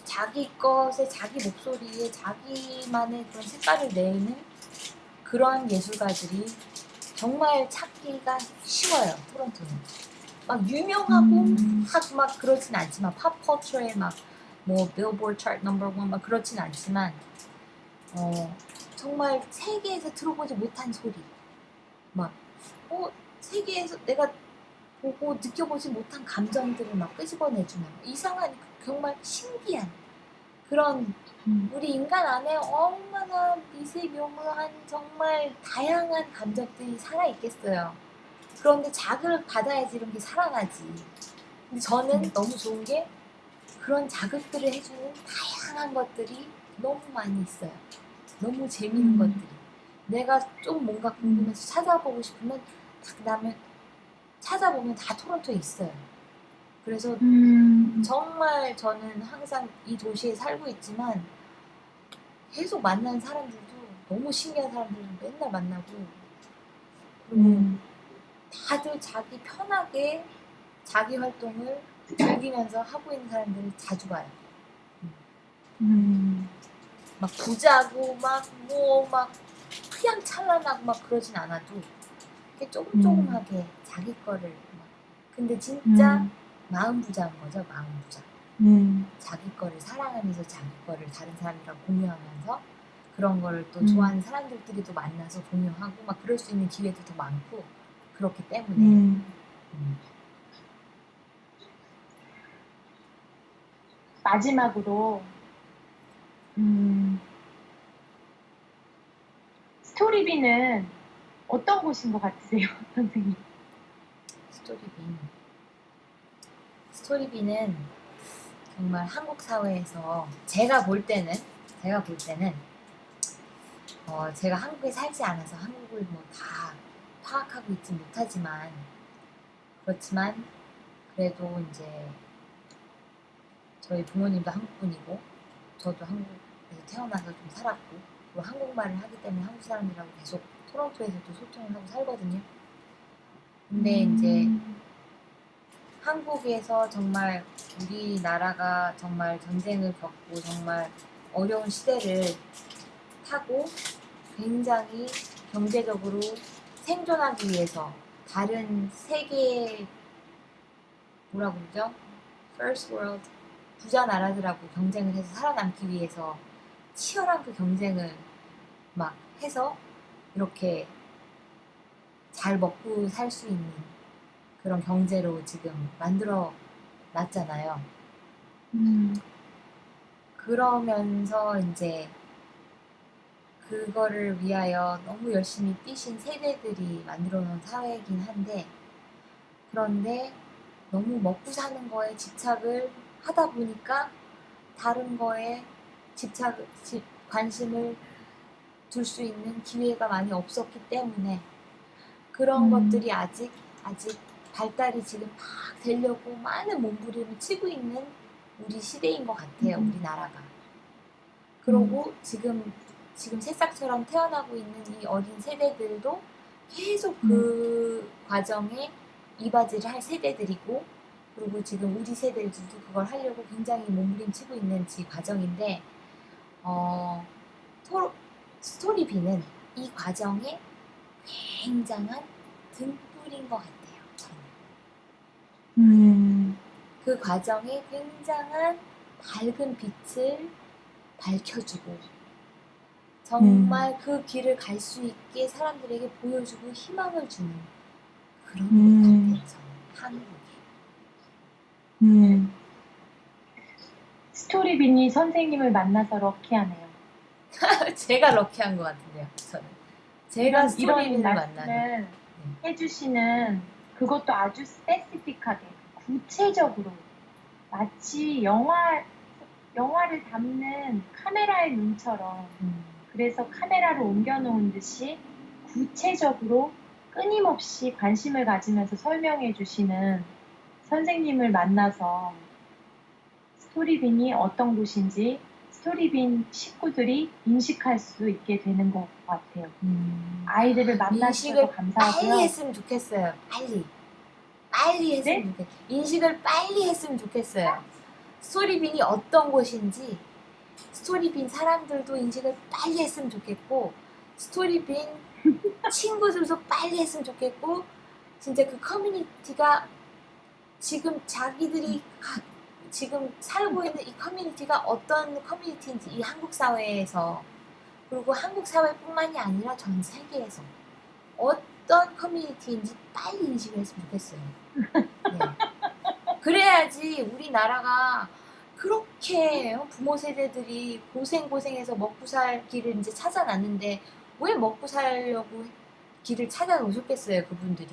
자기 것에 자기 목소리에 자기만의 그런 색깔을 내는 그런 예술가들이 정말 찾기가 쉬워요. 토론토는 막 유명하고 막 그렇진 않지만 팝컬처에 막 뭐 빌보드 차트 넘버 1 막 그렇진 않지만 정말 세계에서 들어보지 못한 소리 막 세계에서 내가 보고 느껴보지 못한 감정들을 막 끄집어내주는 이상한 정말 신기한 그런 음, 우리 인간 안에 얼마나 미세묘묘한 정말 다양한 감정들이 살아있겠어요. 그런데 자극을 받아야지 이런 게 살아나지. 근데 저는 너무 좋은 게 그런 자극들을 해주는 다양한 것들이 너무 많이 있어요. 너무 재미있는 것들이. 내가 좀 뭔가 궁금해서 찾아보고 싶으면 그다음에 찾아보면 다 토론토에 있어요. 그래서 정말 저는 항상 이 도시에 살고 있지만 계속 만나는 사람들도 너무 신기한 사람들 맨날 만나고 그리고 다들 자기 편하게 자기 활동을 즐기면서 하고 있는 사람들을 자주 봐요. 막 부자고 막 휘황찬란하고 막 그러진 않아도 이렇게 조금조금하게 자기 거를 막 근데 진짜 마음 부자인 거죠. 마음 부자. 자기 거를 사랑하면서 자기 거를 다른 사람이랑 공유하면서 그런 거를 또 좋아하는 사람들끼리 또 만나서 공유하고 막 그럴 수 있는 기회도 더 많고 그렇기 때문에 마지막으로 스토리비는 어떤 곳인 것 같으세요, 선생님? 스토리비는 정말 한국 사회에서 제가 볼 때는 제가 한국에 살지 않아서 한국을 뭐 다 파악하고 있지 못하지만 그렇지만 그래도 이제 저희 부모님도 한국분이고 저도 한국에서 태어나서 좀 살았고 그리고 한국말을 하기 때문에 한국 사람들하고 계속 토론토에서도 소통을 하고 살거든요. 근데 이제 한국에서 정말 우리나라가 정말 전쟁을 겪고 정말 어려운 시대를 타고 굉장히 경제적으로 생존하기 위해서 다른 세계의 뭐라고 그러죠? First World 부자 나라들하고 경쟁을 해서 살아남기 위해서 치열한 그 경쟁을 막 해서 이렇게 잘 먹고 살 수 있는 그런 경제로 지금 만들어 놨잖아요. 그러면서 이제 그거를 위하여 너무 열심히 뛰신 세대들이 만들어 놓은 사회이긴 한데 그런데 너무 먹고 사는 거에 집착을 하다 보니까 다른 거에 관심을 둘 수 있는 기회가 많이 없었기 때문에 그런 것들이 아직 발달이 지금 막 되려고 많은 몸부림을 치고 있는 우리 시대인 것 같아요. 우리나라가. 그러고 지금 새싹처럼 태어나고 있는 이 어린 세대들도 계속 그 과정에 이바지를 할 세대들이고 그리고 지금 우리 세대들도 그걸 하려고 굉장히 몸부림치고 있는 과정인데 스토리비는 이 과정에 굉장한 등불인 것 같아요. 저는. 그 과정에 굉장한 밝은 빛을 밝혀주고 정말 그 길을 갈 수 있게 사람들에게 보여주고 희망을 주는 그런 것 같아요. 저는 한국이. 스토리빈이 선생님을 만나서 럭키하네요. 제가 럭키한 것 같은데요. 저는 제가 스토리빈을 만나는 해주시는 그것도 아주 스페시픽하게 구체적으로 마치 영화를 담는 카메라의 눈처럼 그래서 카메라를 옮겨놓은 듯이 구체적으로 끊임없이 관심을 가지면서 설명해 주시는 선생님을 만나서 스토리빈이 어떤 곳인지 스토리빈 식구들이 인식할 수 있게 되는 것 같아요. 아이들을 만나셔서 감사하고요. 빨리 했으면 좋겠어요. 빨리 했으면 좋겠어요. 인식을 빨리 했으면 좋겠어요. 스토리빈이 어떤 곳인지 스토리빈 사람들도 인식을 빨리 했으면 좋겠고 스토리빈 친구들도 빨리 했으면 좋겠고 진짜 그 커뮤니티가 지금 자기들이 지금 살고 있는 이 커뮤니티가 어떤 커뮤니티인지 이 한국 사회에서 그리고 한국 사회뿐만이 아니라 전 세계에서 어떤 커뮤니티인지 빨리 인식을 했으면 좋겠어요. 네. 그래야지 우리나라가 그렇게 부모 세대들이 고생해서 먹고 살 길을 이제 찾아놨는데 왜 먹고 살려고 길을 찾아놓으셨겠어요, 그분들이.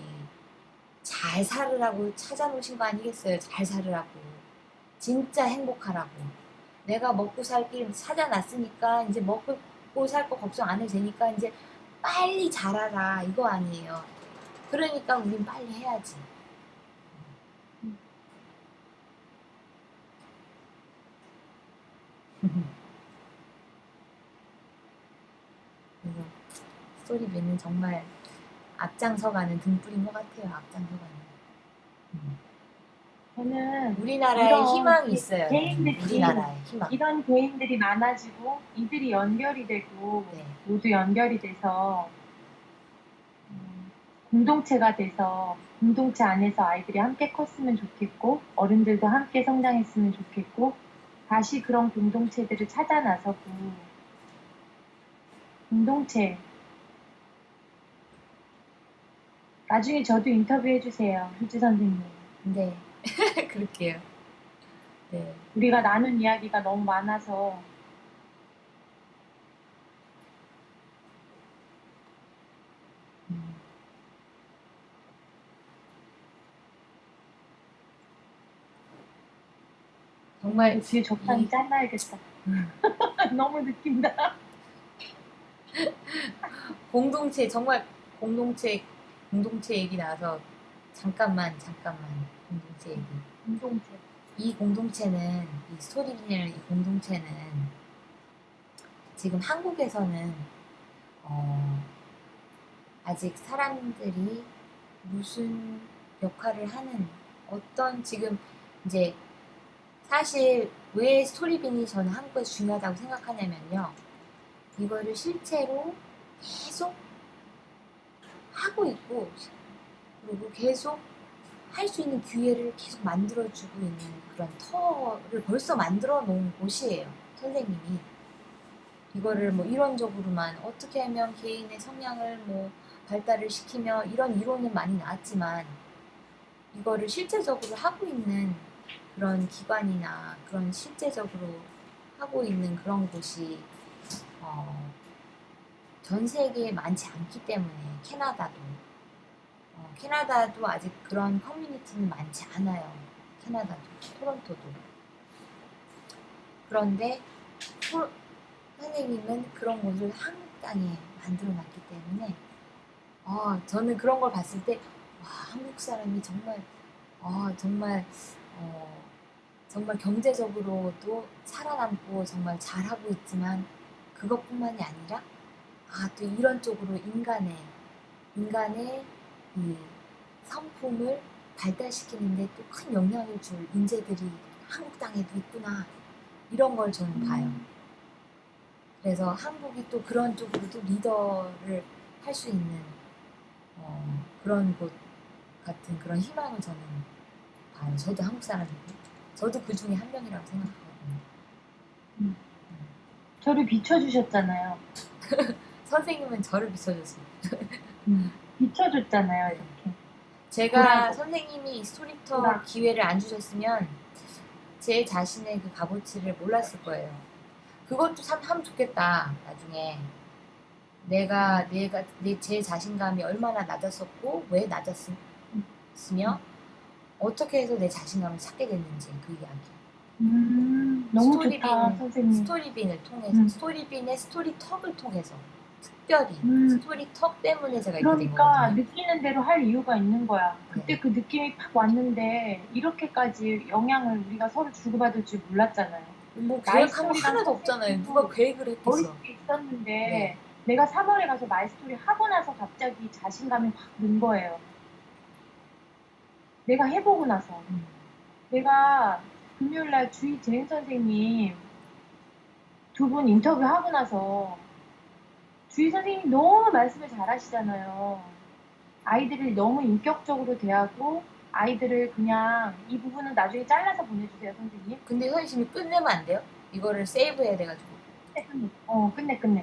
잘 살으라고 찾아놓으신 거 아니겠어요? 잘 살으라고. 진짜 행복하라고. 내가 먹고 살 길 찾아놨으니까 이제 먹고 살 거 걱정 안 해도 되니까 이제 빨리 자라라 이거 아니에요. 그러니까 우린 빨리 해야지. 그래서 스토리비는 정말 앞장서가는 등불인 것 같아요. 앞장서가는. 저는 우리나라에 이런 희망이 있어요. 개인들이 우리나라에 희망. 이런 개인들이 많아지고 이들이 연결이 되고 네. 모두 연결이 돼서 공동체가 돼서 공동체 안에서 아이들이 함께 컸으면 좋겠고 어른들도 함께 성장했으면 좋겠고 다시 그런 공동체들을 찾아 나서고 공동체 나중에 저도 인터뷰 해주세요. 휴지 선생님. 네. 그럴게요. 네. 우리가 나눈 이야기가 너무 많아서 정말 뒤에 적당히 잘라야겠다. 너무 느낀다. 공동체 정말 공동체 얘기 나와서 잠깐만 공동체 얘기. 공동체. 이 공동체는 이 스토리비닐 이 공동체는 지금 한국에서는 아직 사람들이 무슨 역할을 하는 어떤 지금 이제 사실 왜 스토리빈이 저는 한국에서 중요하다고 생각하냐면요. 이거를 실제로 계속 하고 있고 그리고 계속 할 수 있는 기회를 계속 만들어주고 있는 그런 터를 벌써 만들어 놓은 곳이에요. 선생님이. 이거를 뭐 이론적으로만 어떻게 하면 개인의 성향을 뭐 발달을 시키며 이런 이론은 많이 나왔지만 이거를 실제적으로 하고 있는 그런 기관이나 그런 실제적으로 하고 있는 그런 곳이 전 세계에 많지 않기 때문에 캐나다도 아직 그런 커뮤니티는 많지 않아요. 캐나다도 토론토도. 그런데 선생님은 그런 곳을 한국 땅에 만들어놨기 때문에 저는 그런 걸 봤을 때 와, 한국 사람이 정말 정말 경제적으로도 살아남고 정말 잘하고 있지만 그것뿐만이 아니라 또 이런 쪽으로 인간의 이 성품을 발달시키는데 또 큰 영향을 줄 인재들이 한국 땅에도 있구나 이런 걸 저는 봐요. 그래서 한국이 또 그런 쪽으로도 리더를 할 수 있는 그런 곳 같은 그런 희망을 저는 봐요. 저도 한국 사람이고 저도 그 중에 한 명이라고 생각하거든요. 저를 비춰주셨잖아요. 선생님은 저를 비춰줬어요. 비춰줬잖아요, 이렇게. 제가 돌아서. 선생님이 이 스토리터 기회를 안 주셨으면 제 자신의 그 값어치를 몰랐을 거예요. 그것도 참 하면 좋겠다. 나중에 제 자신감이 얼마나 낮았었고 왜 낮았으며 어떻게 해서 내 자신감을 찾게 됐는지 그 이야기. 너무 좋다, 선생님. 스토리빈을 통해서 스토리빈의 스토리턱을 통해서 특별히 스토리턱 때문에 제가 이렇게 된 그러니까 거거든요. 느끼는 대로 할 이유가 있는 거야. 그때 네. 그 느낌이 팍 왔는데 이렇게까지 영향을 우리가 서로 주고받을 줄 몰랐잖아요. 뭐 나의 계획한 거 스토리랑 하나도 없잖아요. 선생님도 누가 계획을 했겠어. 머릿속에 있었는데 네. 내가 3월에 가서 마이스토리 하고 나서 갑자기 자신감이 확 는 거예요. 내가 해보고 나서. 내가 금요일날 주희 재은 선생님 두 분 인터뷰하고 나서 주희 선생님이 너무 말씀을 잘하시잖아요. 아이들을 너무 인격적으로 대하고 아이들을 그냥 이 부분은 나중에 잘라서 보내주세요, 선생님. 근데 선생님이 끝내면 안 돼요? 이거를 세이브해야 돼가지고. 끝내. 끝내.